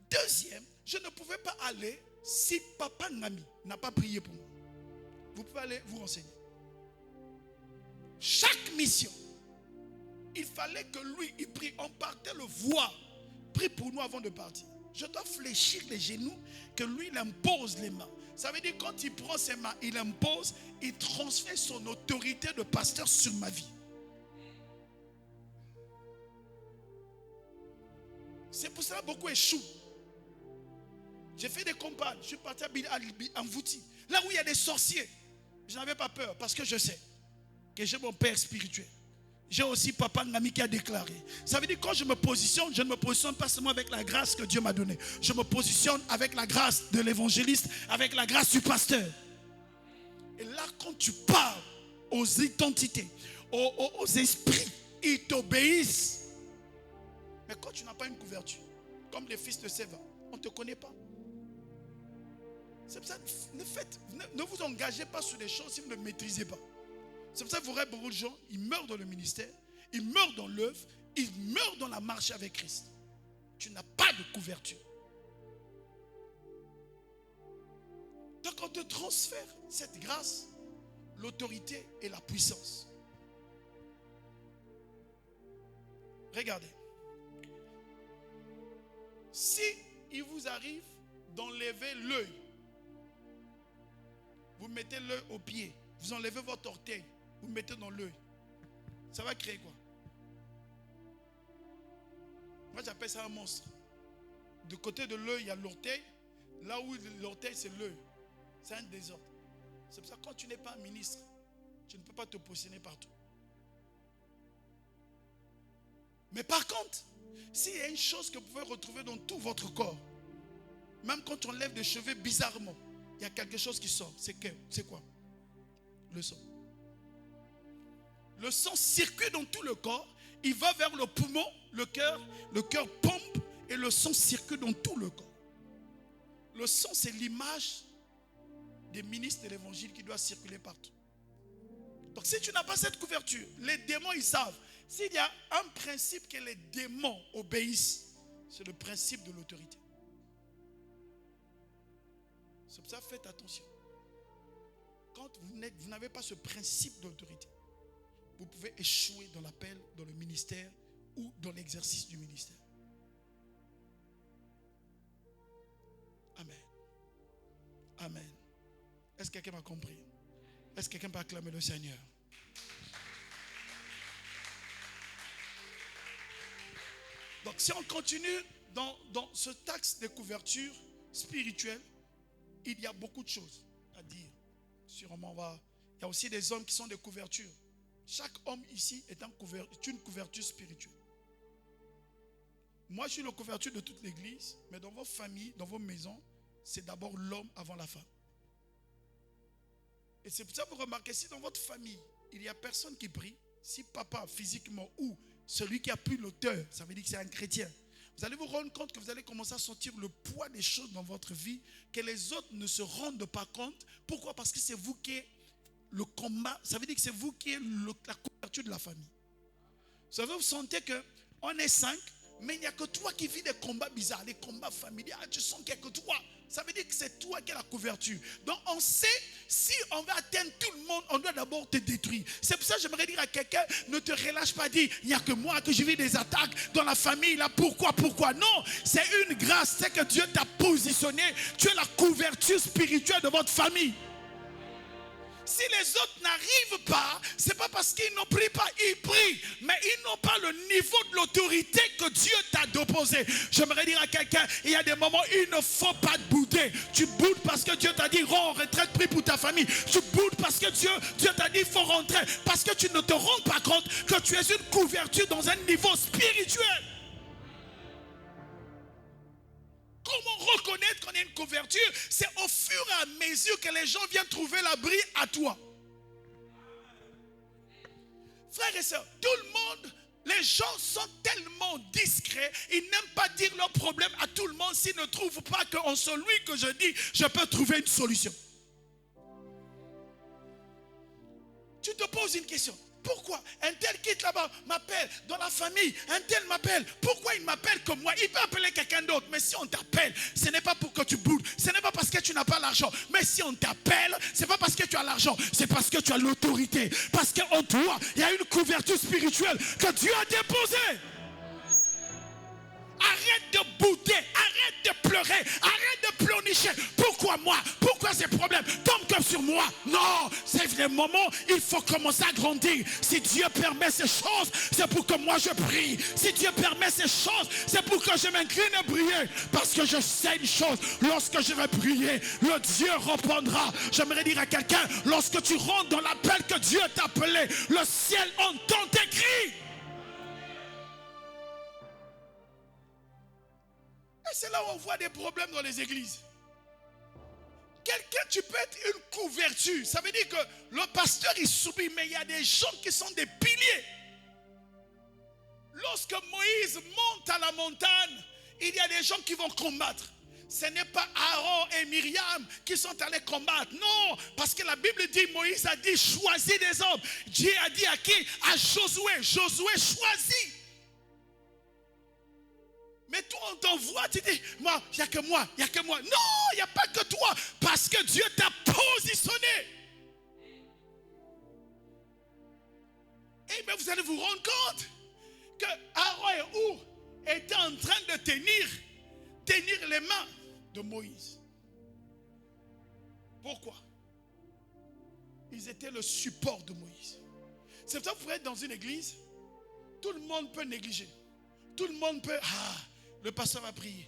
Deuxième, je ne pouvais pas aller si Papa Ngami n'a pas prié pour moi. Vous pouvez aller vous renseigner. chaque mission, il fallait que lui, il prie. On partait le voir. Prie pour nous avant de partir. Je dois fléchir les genoux, que lui, il impose les mains. Ça veut dire quand il prend ses mains, il impose, il transfère son autorité de pasteur sur ma vie. C'est pour cela que beaucoup échouent. J'ai fait des campagnes. Je suis parti à Mvouti. Là où il y a des sorciers. Je n'avais pas peur parce que je sais que j'ai mon père spirituel. J'ai aussi Papa Ngami qui a déclaré. Ça veut dire que quand je me positionne, je ne me positionne pas seulement avec la grâce que Dieu m'a donnée. Je me positionne avec la grâce de l'évangéliste, avec la grâce du pasteur. Et là, quand tu parles aux identités, aux esprits, ils t'obéissent. Mais quand tu n'as pas une couverture, comme les fils de Séva, on ne te connaît pas. C'est pour ça, ne vous engagez pas sur des choses si vous ne maîtrisez pas. C'est pour ça que vous verrez beaucoup de gens, ils meurent dans le ministère, ils meurent dans l'œuvre, ils meurent dans la marche avec Christ. Tu n'as pas de couverture. Donc on te transfère cette grâce, l'autorité et la puissance. Regardez. Si il vous arrive d'enlever l'œil, vous mettez l'œil au pied, vous enlevez votre orteil, vous mettez dans l'œil, ça va créer quoi? Moi j'appelle ça un monstre. Du côté de l'œil il y a l'orteil, là où l'orteil c'est l'œil, c'est un désordre. C'est pour ça que quand tu n'es pas un ministre, tu ne peux pas te positionner partout. Mais par contre, s'il y a une chose que vous pouvez retrouver dans tout votre corps, même quand on lève des cheveux bizarrement, il y a quelque chose qui sort. C'est quoi? Le sang. Le sang circule dans tout le corps. Il va vers le poumon, le cœur pompe et le sang circule dans tout le corps. Le sang, c'est l'image des ministres de l'évangile qui doit circuler partout. Donc si tu n'as pas cette couverture, les démons ils savent. S'il y a un principe que les démons obéissent, c'est le principe de l'autorité. C'est pour ça, faites attention. Quand vous n'avez pas ce principe d'autorité, vous pouvez échouer dans l'appel, dans le ministère ou dans l'exercice du ministère. Amen. Amen. Est-ce que quelqu'un m'a compris? Est-ce que quelqu'un peut acclamer le Seigneur? Donc si on continue dans ce axe de couverture spirituelle, il y a beaucoup de choses à dire. Sûrement, il y a aussi des hommes qui sont des couvertures. Chaque homme ici est une couverture spirituelle. Moi, je suis la couverture de toute l'église, mais dans vos familles, dans vos maisons, c'est d'abord l'homme avant la femme. Et c'est pour ça que vous remarquez, si dans votre famille, il n'y a personne qui prie, si papa physiquement ou celui qui a pris l'auteur, ça veut dire que c'est un chrétien, vous allez vous rendre compte que vous allez commencer à sentir le poids des choses dans votre vie, que les autres ne se rendent pas compte. Pourquoi? Parce que c'est vous qui êtes le combat, ça veut dire que c'est vous qui êtes la couverture de la famille. Vous savez, vous sentez qu'on est 5, mais il n'y a que toi qui vis des combats bizarres, des combats familiaux. Tu sens qu'il n'y a que toi. Ça veut dire que c'est toi qui as la couverture. Donc on sait, si on veut atteindre tout le monde, on doit d'abord te détruire. C'est pour ça que j'aimerais dire à quelqu'un, ne te relâche pas, dire, il n'y a que moi que je vis des attaques dans la famille. Là, pourquoi? Non, c'est une grâce, c'est que Dieu t'a positionné. Tu es la couverture spirituelle de votre famille. Si les autres n'arrivent pas, ce n'est pas parce qu'ils n'ont pris pas, ils prient, mais ils n'ont pas le niveau de l'autorité que Dieu t'a déposé. J'aimerais dire à quelqu'un, il y a des moments où il ne faut pas bouder. Tu boudes parce que Dieu t'a dit, rends en retraite, prie pour ta famille. Tu boudes parce que Dieu t'a dit, il faut rentrer. Parce que tu ne te rends pas compte que tu es une couverture dans un niveau spirituel. Comment reconnaître qu'on a une couverture? C'est au fur et à mesure que les gens viennent trouver l'abri à toi. Frères et sœurs, tout le monde, les gens sont tellement discrets, ils n'aiment pas dire leurs problèmes à tout le monde s'ils ne trouvent pas qu'en celui que je dis, je peux trouver une solution. Tu te poses une question. Pourquoi un tel quitte là-bas, m'appelle dans la famille, un tel m'appelle. Pourquoi il m'appelle comme moi? Il peut appeler quelqu'un d'autre. Mais si on t'appelle, ce n'est pas pour que tu boudes. Ce n'est pas parce que tu n'as pas l'argent. Mais si on t'appelle, ce n'est pas parce que tu as l'argent. C'est parce que tu as l'autorité. Parce qu'en toi, il y a une couverture spirituelle que Dieu a déposée. Arrête de bouder, arrête de pleurer, arrête de pleurnicher. Pourquoi moi? Pourquoi ces problèmes tombent comme sur moi? Non, c'est le moment, il faut commencer à grandir. Si Dieu permet ces choses, c'est pour que moi je prie. Si Dieu permet ces choses, c'est pour que je m'incline à prier. Parce que je sais une chose, lorsque je vais prier, le Dieu répondra. J'aimerais dire à quelqu'un, lorsque tu rentres dans l'appel que Dieu t'a appelé, le ciel entend tes cris. Et c'est là où on voit des problèmes dans les églises. Quelqu'un, tu peux être une couverture. Ça veut dire que le pasteur, il subit, mais il y a des gens qui sont des piliers. Lorsque Moïse monte à la montagne, il y a des gens qui vont combattre. Ce n'est pas Aaron et Myriam qui sont allés combattre. Non, parce que la Bible dit, Moïse a dit, choisis des hommes. Dieu a dit à qui? À Josué. Josué choisit. Mais toi, on t'envoie, tu dis, moi, il n'y a que moi, il n'y a que moi. Non, il n'y a pas que toi, parce que Dieu t'a positionné. Et bien, vous allez vous rendre compte que Aaron et Our étaient en train de tenir les mains de Moïse. Pourquoi? Ils étaient le support de Moïse. C'est pour ça que vous pouvez être dans une église, tout le monde peut négliger. Tout le monde peut, le pasteur va prier.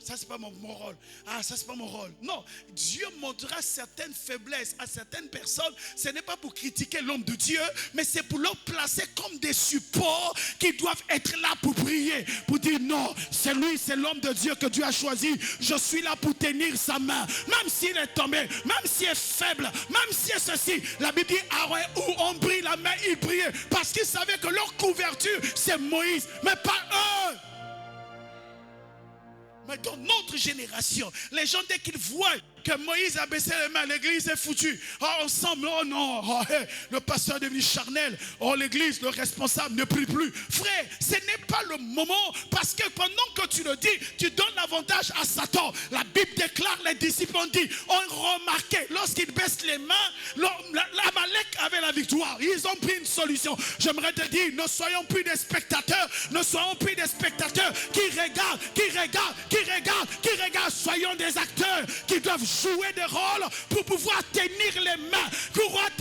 Ça c'est pas mon rôle. Ça c'est pas mon rôle. Non, Dieu montrera certaines faiblesses à certaines personnes. Ce n'est pas pour critiquer l'homme de Dieu, mais c'est pour leur placer comme des supports qui doivent être là pour prier. Pour dire non, c'est lui, c'est l'homme de Dieu que Dieu a choisi. Je suis là pour tenir sa main. Même s'il est tombé, même s'il est faible, même s'il est ceci. La Bible dit, Aaron où on prie la main, ils priaient. Parce qu'ils savaient que leur couverture, c'est Moïse, mais pas eux. Mais dans notre génération, les gens, dès qu'ils voient que Moïse a baissé les mains, l'église est foutue. Ensemble, oh non, le pasteur est devenu charnel. L'église, le responsable ne prie plus. Frère, ce n'est pas le moment, parce que pendant que tu le dis, tu donnes l'avantage à Satan. La Bible déclare, les disciples ont dit, ont remarqué, lorsqu'ils baissent les mains, l'Amalek avait la victoire. Ils ont pris une solution. J'aimerais te dire, ne soyons plus des spectateurs, ne soyons plus des spectateurs qui regardent. Soyons des acteurs qui doivent jouer des rôles pour pouvoir tenir les mains. Peu importe,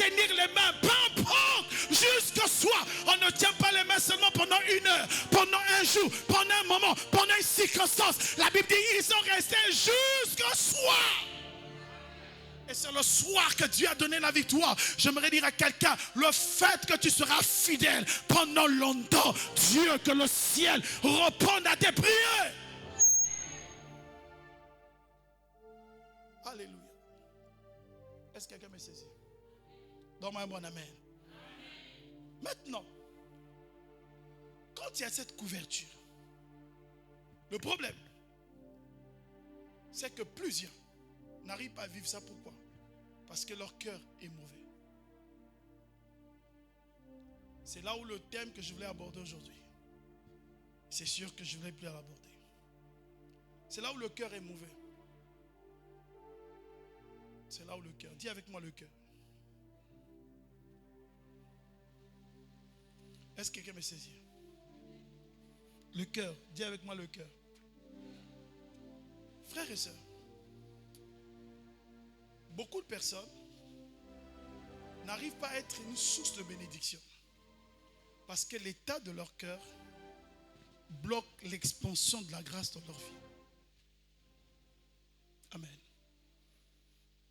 jusqu'au soir. On ne tient pas les mains seulement pendant une heure, pendant un jour, pendant un moment, pendant une circonstance. La Bible dit, ils sont restés jusqu'au soir. Et c'est le soir que Dieu a donné la victoire. J'aimerais dire à quelqu'un, le fait que tu seras fidèle pendant longtemps, Dieu, que le ciel réponde à tes prières. Alléluia. Est-ce que quelqu'un me saisit? Donne-moi un bon amen. Maintenant, quand il y a cette couverture, le problème, c'est que plusieurs n'arrivent pas à vivre ça. Pourquoi? Parce que leur cœur est mauvais. C'est là où le thème que je voulais aborder aujourd'hui, c'est sûr que je ne voulais plus l'aborder. C'est là où le cœur est mauvais. C'est là où le cœur. Dis avec moi le cœur. Est-ce que quelqu'un me saisit? Le cœur. Dis avec moi le cœur. Frères et sœurs, beaucoup de personnes n'arrivent pas à être une source de bénédiction parce que l'état de leur cœur bloque l'expansion de la grâce dans leur vie. Amen.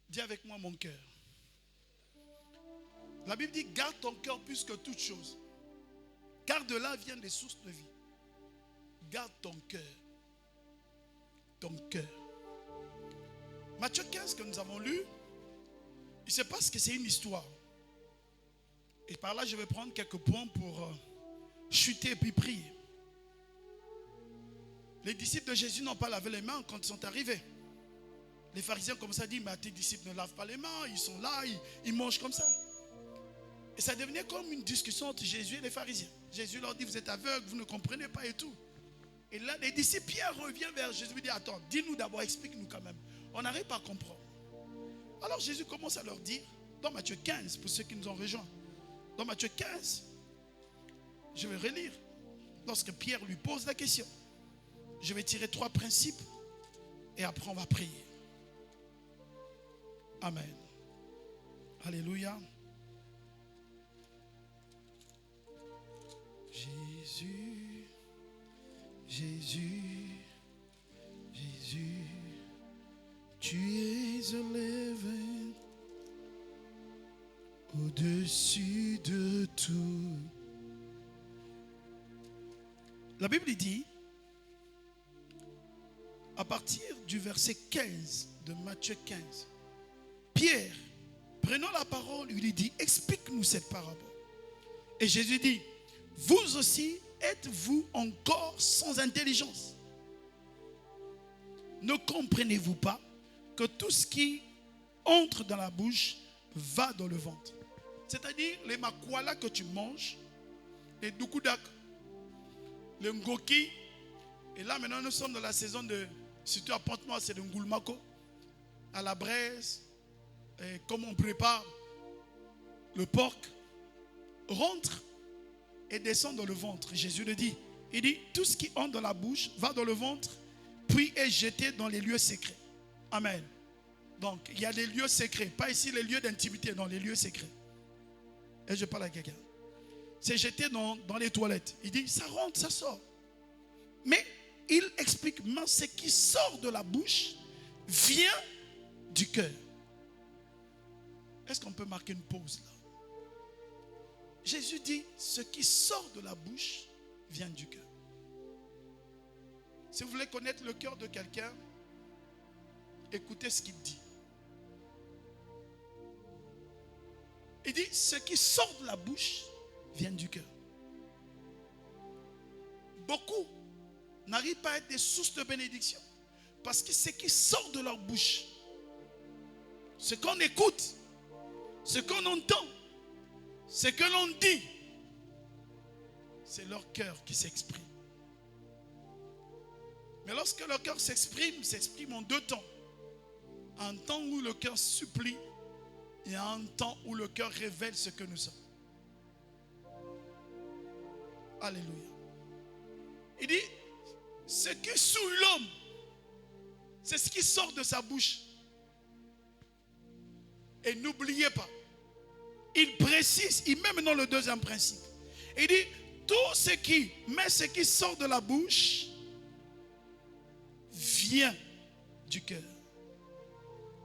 Dis avec moi mon cœur. La Bible dit, garde ton cœur plus que toute chose, car de là viennent les sources de vie. Garde ton cœur. Ton cœur. Matthieu 15 que nous avons lu, il se passe que c'est une histoire. Et par là, je vais prendre quelques points pour chuter et puis prier. Les disciples de Jésus n'ont pas lavé les mains quand ils sont arrivés. Les pharisiens comme ça disent, mais tes disciples ne lavent pas les mains, ils sont là, ils mangent comme ça. Et ça devenait comme une discussion entre Jésus et les pharisiens. Jésus leur dit, vous êtes aveugles, vous ne comprenez pas et tout. Et là, les disciples, Pierre revient vers Jésus et dit, attends, dis-nous d'abord, explique-nous quand même. On n'arrive pas à comprendre. Alors Jésus commence à leur dire, dans Matthieu 15, pour ceux qui nous ont rejoints, dans Matthieu 15, je vais relire. Lorsque Pierre lui pose la question, je vais tirer 3 principes et après on va prier. Amen. Alléluia. Jésus, Jésus, Jésus, tu es élevé au-dessus de tout. La Bible dit, à partir du verset 15 de Matthieu 15, Pierre, prenant la parole, lui dit, explique-nous cette parabole. Et Jésus dit, vous aussi êtes-vous encore sans intelligence? Ne comprenez-vous pas que tout ce qui entre dans la bouche va dans le ventre? C'est-à-dire les makwala que tu manges, les dukudak, le ngoki. Et là maintenant nous sommes dans la saison de, surtout à Pont-Noir, c'est le ngoulmako, à la braise, et comme on prépare le porc, rentre et descend dans le ventre. Jésus le dit. Il dit, tout ce qui entre dans la bouche va dans le ventre, puis est jeté dans les lieux secrets. Amen. Donc, il y a des lieux secrets. Pas ici les lieux d'intimité, dans les lieux secrets. Et je parle à quelqu'un. C'est jeté dans les toilettes. Il dit, ça rentre, ça sort. Mais il explique, mais ce qui sort de la bouche vient du cœur. Est-ce qu'on peut marquer une pause là? Jésus dit, ce qui sort de la bouche vient du cœur. Si vous voulez connaître le cœur de quelqu'un, écoutez ce qu'il dit. Il dit, ce qui sort de la bouche vient du cœur. Beaucoup n'arrivent pas à être des sources de bénédiction. Parce que ce qui sort de leur bouche, ce qu'on écoute, ce qu'on entend, ce que l'on dit, c'est leur cœur qui s'exprime. Mais lorsque leur cœur s'exprime en 2 temps. Un temps où le cœur supplie et un temps où le cœur révèle ce que nous sommes. Alléluia. Il dit, ce qui souille l'homme, c'est ce qui sort de sa bouche. Et n'oubliez pas, il précise, il met maintenant le 2e principe. Il dit, tout ce qui sort de la bouche vient du cœur.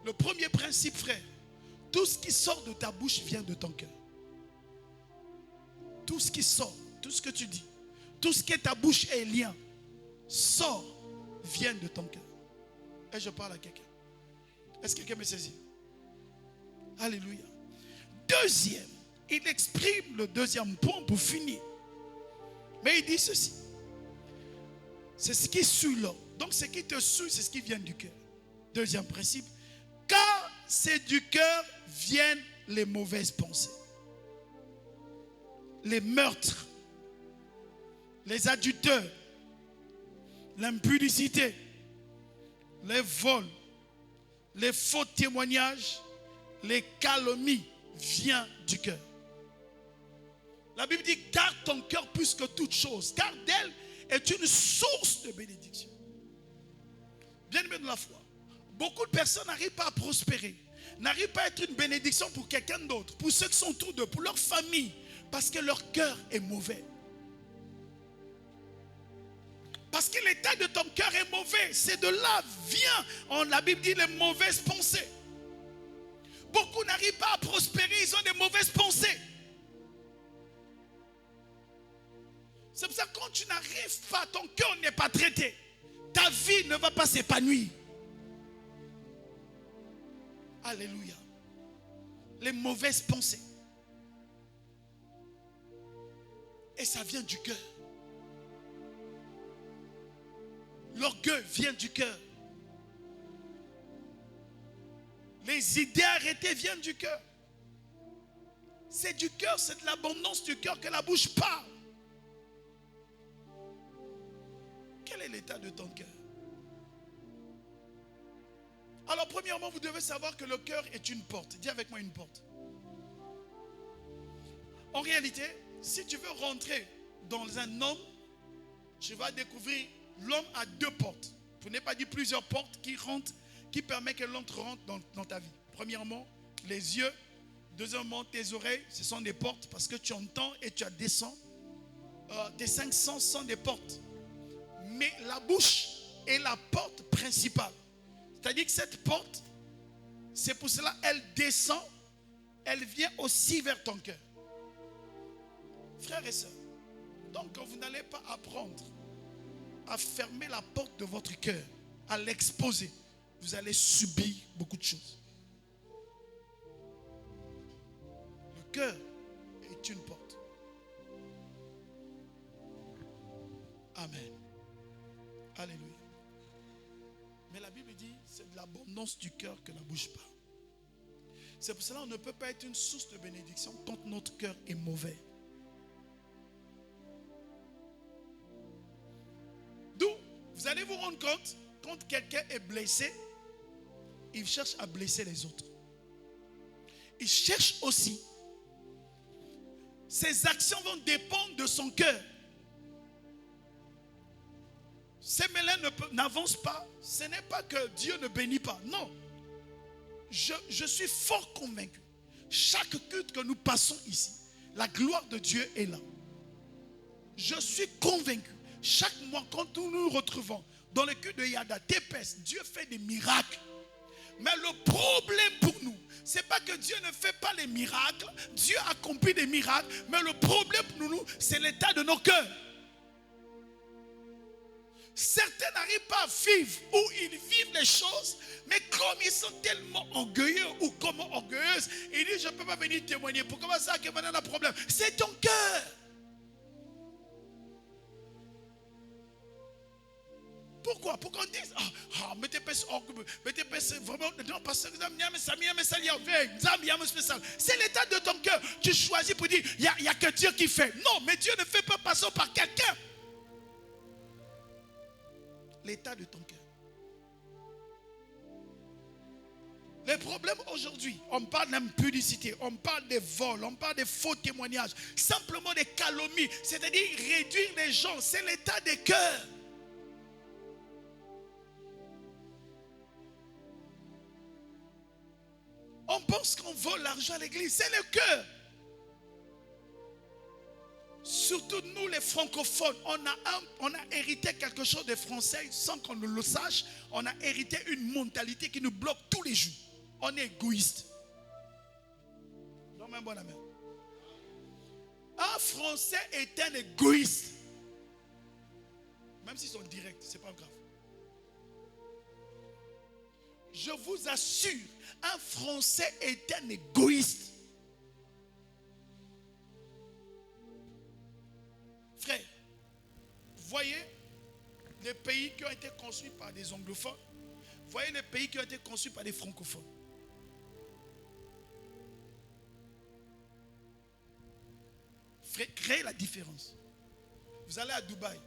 Le premier principe, frère, tout ce qui sort de ta bouche vient de ton cœur. Tout ce qui sort, tout ce que tu dis, tout ce que ta bouche est lié, sort, vient de ton cœur. Et je parle à quelqu'un. Est-ce que quelqu'un me saisit? Alléluia. Deuxième, il exprime le 2e point pour finir. Mais il dit ceci. C'est ce qui suit l'homme. Donc ce qui te suit, c'est ce qui vient du cœur. 2e principe. Car c'est du cœur viennent les mauvaises pensées. Les meurtres. Les adultères. L'impudicité. Les vols. Les faux témoignages. Les calomnies. Vient du cœur. La Bible dit, garde ton cœur plus que toute chose, car d'elle est une source de bénédiction. Bien-aimés dans la foi, beaucoup de personnes n'arrivent pas à prospérer, n'arrivent pas à être une bénédiction pour quelqu'un d'autre, pour ceux qui sont autour d'eux, pour leur famille, parce que leur cœur est mauvais. Parce que l'état de ton cœur est mauvais. C'est de là vient, la Bible dit, les mauvaises pensées. Beaucoup n'arrivent pas à prospérer, ils ont des mauvaises pensées. C'est pour ça que quand tu n'arrives pas, ton cœur n'est pas traité. Ta vie ne va pas s'épanouir. Alléluia. Les mauvaises pensées. Et ça vient du cœur. L'orgueil vient du cœur. Les idées arrêtées viennent du cœur. C'est du cœur, c'est de l'abondance du cœur que la bouche parle. Quel est l'état de ton cœur? Alors premièrement, vous devez savoir que le cœur est une porte. Dis avec moi une porte. En réalité, si tu veux rentrer dans un homme, tu vas découvrir l'homme a deux portes. Pour ne pas dire plusieurs portes qui permettent que l'homme rentre dans ta vie. Premièrement, les yeux. Deuxièmement, tes oreilles, ce sont des portes parce que tu entends et tu descends. Tes 5 sens sont des portes. Mais la bouche est la porte principale. C'est-à-dire que cette porte, c'est pour cela elle descend, elle vient aussi vers ton cœur. Frères et sœurs, donc vous n'allez pas apprendre à fermer la porte de votre cœur, à l'exposer, vous allez subir beaucoup de choses. Le cœur est une porte. Amen. Alléluia. Mais la Bible dit, c'est de l'abondance du cœur que la bouche parle. C'est pour cela qu'on ne peut pas être une source de bénédiction quand notre cœur est mauvais. D'où, vous allez vous rendre compte, quand quelqu'un est blessé, il cherche à blesser les autres. Il cherche aussi. Ses actions vont dépendre de son cœur. Ces mélins n'avancent pas. Ce n'est pas que Dieu ne bénit pas. Non. Je suis fort convaincu. Chaque culte que nous passons ici, la gloire de Dieu est là. Je suis convaincu. Chaque mois, quand nous nous retrouvons dans le culte de Yada, TPS, Dieu fait des miracles. Mais le problème pour nous, ce n'est pas que Dieu ne fait pas les miracles. Dieu accomplit des miracles. Mais le problème pour nous, c'est l'état de nos cœurs. Certains n'arrivent pas à vivre où ils vivent les choses, mais comme ils sont tellement orgueilleux ou comme orgueilleuses, ils disent je ne peux pas venir témoigner. Pourquoi ça que maintenant un problème? C'est ton cœur. Pourquoi? Pourquoi on dit mais c'est vraiment non parce que c'est l'état de ton cœur. Tu choisis pour dire il n'y a que Dieu qui fait. Non, mais Dieu ne fait pas passer par quelqu'un. L'état de ton cœur. Les problèmes aujourd'hui, on parle d'impudicité, on parle des vols, on parle des faux témoignages, simplement des calomnies, c'est-à-dire réduire les gens, c'est l'état des cœurs. On pense qu'on vole l'argent à l'église, c'est le cœur. Surtout nous les francophones, on a hérité quelque chose des Français sans qu'on ne le sache. On a hérité une mentalité qui nous bloque tous les jours. On est égoïste. Donc même bon amen. Un Français est un égoïste. Même s'ils sont directs, ce n'est pas grave. Je vous assure, un Français est un égoïste. Frère, voyez les pays qui ont été construits par des anglophones, voyez les pays qui ont été construits par des francophones. Frère, créez la différence. Vous allez à Dubaï.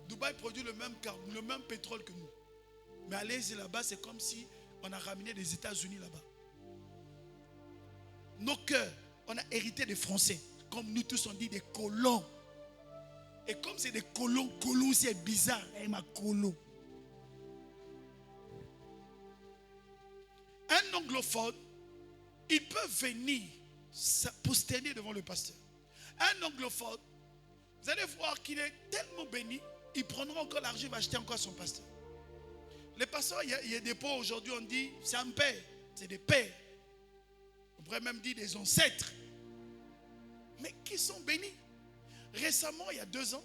Dubaï produit le même pétrole que nous. Mais allez-y là-bas, c'est comme si on a ramené des États-Unis là-bas. Nos cœurs, on a hérité des Français. Comme nous tous on dit des colons. Et comme c'est des colons c'est bizarre. Eh, ma colon. Un anglophone, il peut venir se prosterner devant le pasteur. Un anglophone, vous allez voir qu'il est tellement béni, il prendra encore l'argent, il va acheter encore son pasteur. Les pasteurs, il y a des pauvres aujourd'hui, on dit, c'est un père, c'est des pères. On pourrait même dire des ancêtres. Mais qui sont bénis. Récemment, il y a 2 ans,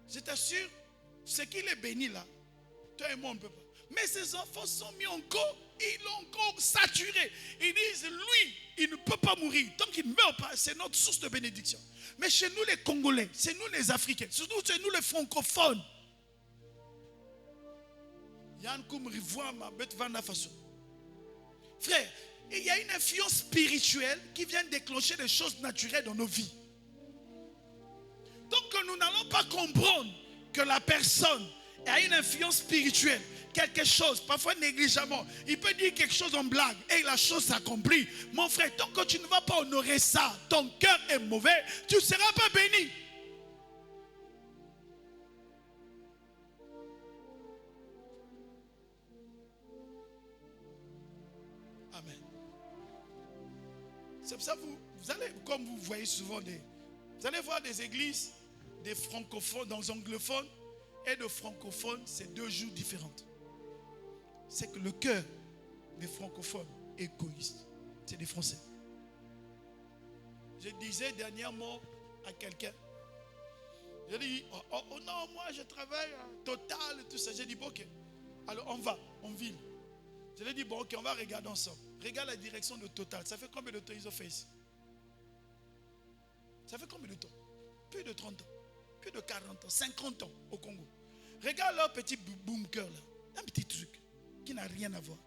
je t'assure, ce qu'il est béni là, toi et moi on ne peut pas. Mais ces enfants sont mis encore, ils l'ont encore saturé. Ils disent, lui, il ne peut pas mourir. Tant qu'il ne meurt pas, c'est notre source de bénédiction. Mais chez nous les Congolais, c'est nous les Africains, surtout chez nous les francophones. Yann Koum Rivoua ma bête vanda façon. Frère, Et il y a une influence spirituelle qui vient déclencher des choses naturelles dans nos vies. Donc nous n'allons pas comprendre que la personne a une influence spirituelle, quelque chose, parfois négligemment. Il peut dire quelque chose en blague et la chose s'accomplit. Mon frère, tant que tu ne vas pas honorer ça, ton cœur est mauvais, tu ne seras pas béni. Amen. C'est pour ça que vous allez, comme vous voyez souvent, vous allez voir des églises, des francophones, dans les anglophones, et de francophones, c'est deux jours différents. C'est que le cœur des francophones est égoïste. C'est des Français. Je disais dernièrement à quelqu'un, je dis, oh non, moi je travaille à Total et tout ça. J'ai dit, bon, ok, alors on va, en ville. Je lui ai dit, bon, ok, on va regarder ensemble. Regarde la direction de Total. Ça fait combien de temps ils ont fait ici? Ça fait combien de temps? Plus de 30 ans, plus de 40 ans, 50 ans au Congo. Regarde leur petit bunker là. Un petit truc qui n'a rien à voir.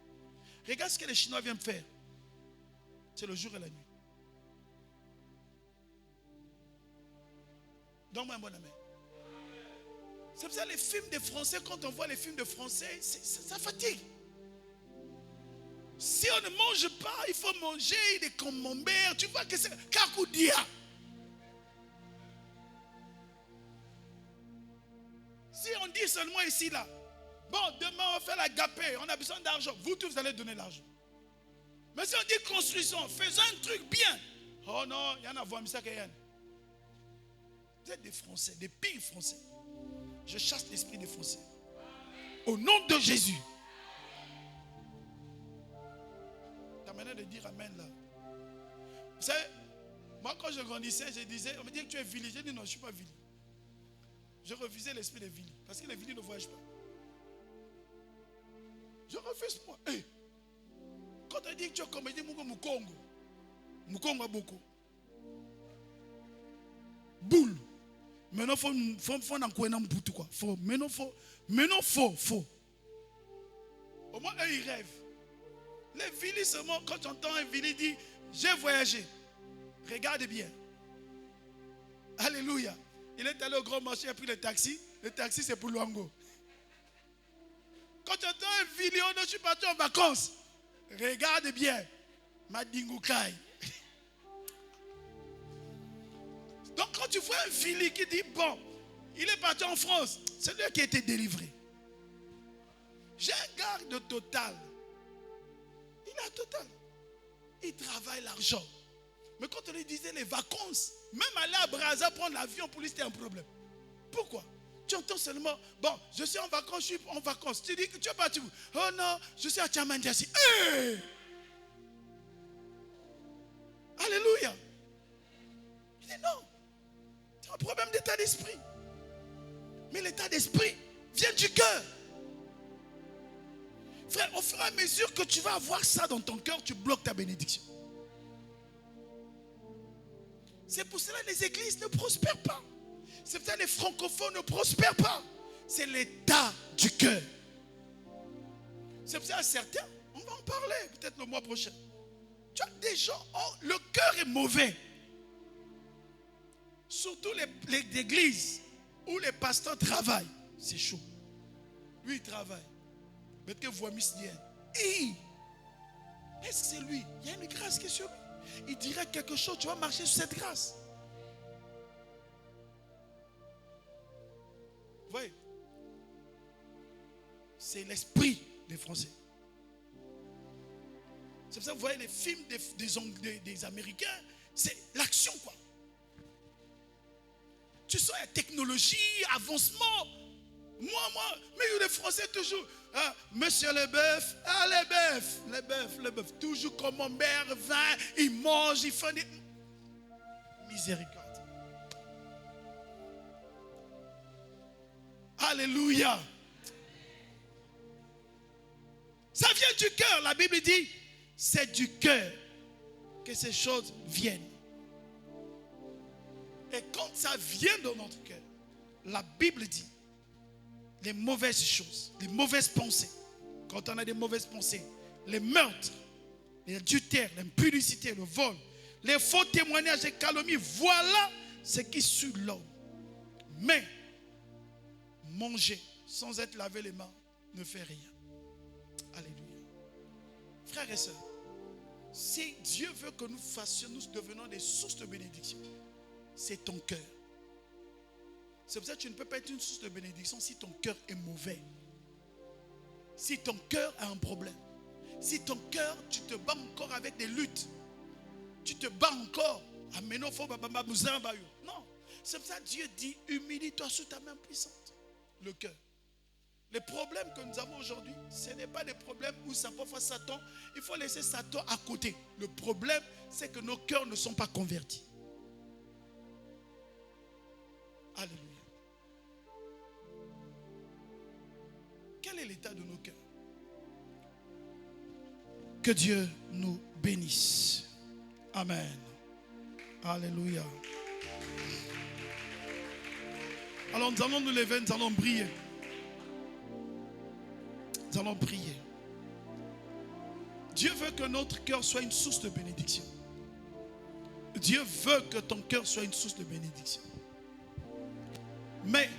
Regarde ce que les Chinois viennent faire. C'est le jour et la nuit. Donne-moi un bon amen. C'est pour ça les films des Français, quand on voit les films de Français, ça fatigue. Si on ne mange pas, il faut manger des camemberts. Tu vois que c'est Kakoudia. Si on dit seulement ici, là, bon, demain on va faire la gapée, on a besoin d'argent. Vous tous, vous allez donner l'argent. Mais si on dit construction, faisons un truc bien. Oh non, il y en a voir ça qu'il y a. Vous êtes des Français, des pires Français. Je chasse l'esprit des Français. Au nom de Jésus. Ta manière de dire amen là. Vous savez, moi quand je grandissais, je disais, on me dit que tu es vili. J'ai dit non, je ne suis pas vili. Je refusais l'esprit des vili. Parce que les vili ne voyagent pas. Je refuse moi. Hey. Quand on dit que tu es comme il dit Mukongo. Mukongo a beaucoup. Boule. Maintenant, il faut n'en quoi. Maintenant, faut. Au moins, eux, ils rêvent. Les vili seulement, quand tu entends un vili dit, j'ai voyagé. Regarde bien. Alléluia. Il est allé au grand marché, il a pris le taxi. Le taxi, c'est pour Luango. Quand tu entends un vili, oh non, je suis parti en vacances. Regarde bien. Madingoukai. Donc quand tu vois un vili qui dit, bon, il est parti en France, c'est lui qui a été délivré. J'ai un gars de Total. Il est à Total. Il travaille l'argent. Mais quand on lui disait les vacances, même aller à Brazza prendre l'avion pour lui, c'était un problème. Pourquoi? Tu entends seulement, bon, je suis en vacances, je suis en vacances. Tu dis que tu es parti où? Oh non, je suis à Tchamandiassi. Hey! Alléluia. Il dit non. C'est un problème d'état d'esprit. Mais l'état d'esprit vient du cœur. Frère, au fur et à mesure que tu vas avoir ça dans ton cœur, tu bloques ta bénédiction. C'est pour cela que les églises ne prospèrent pas. C'est pour ça que les francophones ne prospèrent pas. C'est l'état du cœur. C'est pour ça que certains, on va en parler peut-être le mois prochain. Tu as des gens, le cœur est mauvais. Surtout les églises où les pasteurs travaillent. C'est chaud. Lui, il travaille. Mais que voit Misdien. Est-ce que c'est lui? Il y a une grâce qui est sur lui. Il dirait quelque chose, tu vas marcher sur cette grâce. Vous voyez? C'est l'esprit des Français. C'est pour ça que vous voyez les films des Américains, c'est l'action quoi. Tu sens la technologie, avancement. Moi, mais les Français toujours, hein, Monsieur Leboeuf, Leboeuf, toujours camembert, vin, ils mangent, ils font des... Miséricorde. Alléluia. Ça vient du cœur, la Bible dit, c'est du cœur que ces choses viennent. Et quand ça vient dans notre cœur, la Bible dit, les mauvaises choses, les mauvaises pensées, quand on a des mauvaises pensées, les meurtres, l'adultère, l'impudicité, le vol, les faux témoignages et calomnies. Voilà ce qui suit l'homme. Mais manger sans être lavé les mains ne fait rien. Alléluia. Frères et sœurs, si Dieu veut que nous fassions, nous devenons des sources de bénédiction, c'est ton cœur. C'est pour ça que tu ne peux pas être une source de bénédiction si ton cœur est mauvais. Si ton cœur a un problème. Si ton cœur, tu te bats encore avec des luttes. Tu te bats encore. Non. C'est pour ça que Dieu dit, humilie-toi sous ta main puissante. Le cœur. Les problèmes que nous avons aujourd'hui, ce n'est pas des problèmes où ça peut faire Satan. Il faut laisser Satan à côté. Le problème, c'est que nos cœurs ne sont pas convertis. Alléluia. Quel est l'état de nos cœurs? Que Dieu nous bénisse. Amen. Alléluia. Alors nous allons nous lever, nous allons prier. Nous allons prier. Dieu veut que notre cœur soit une source de bénédiction. Dieu veut que ton cœur soit une source de bénédiction. Mais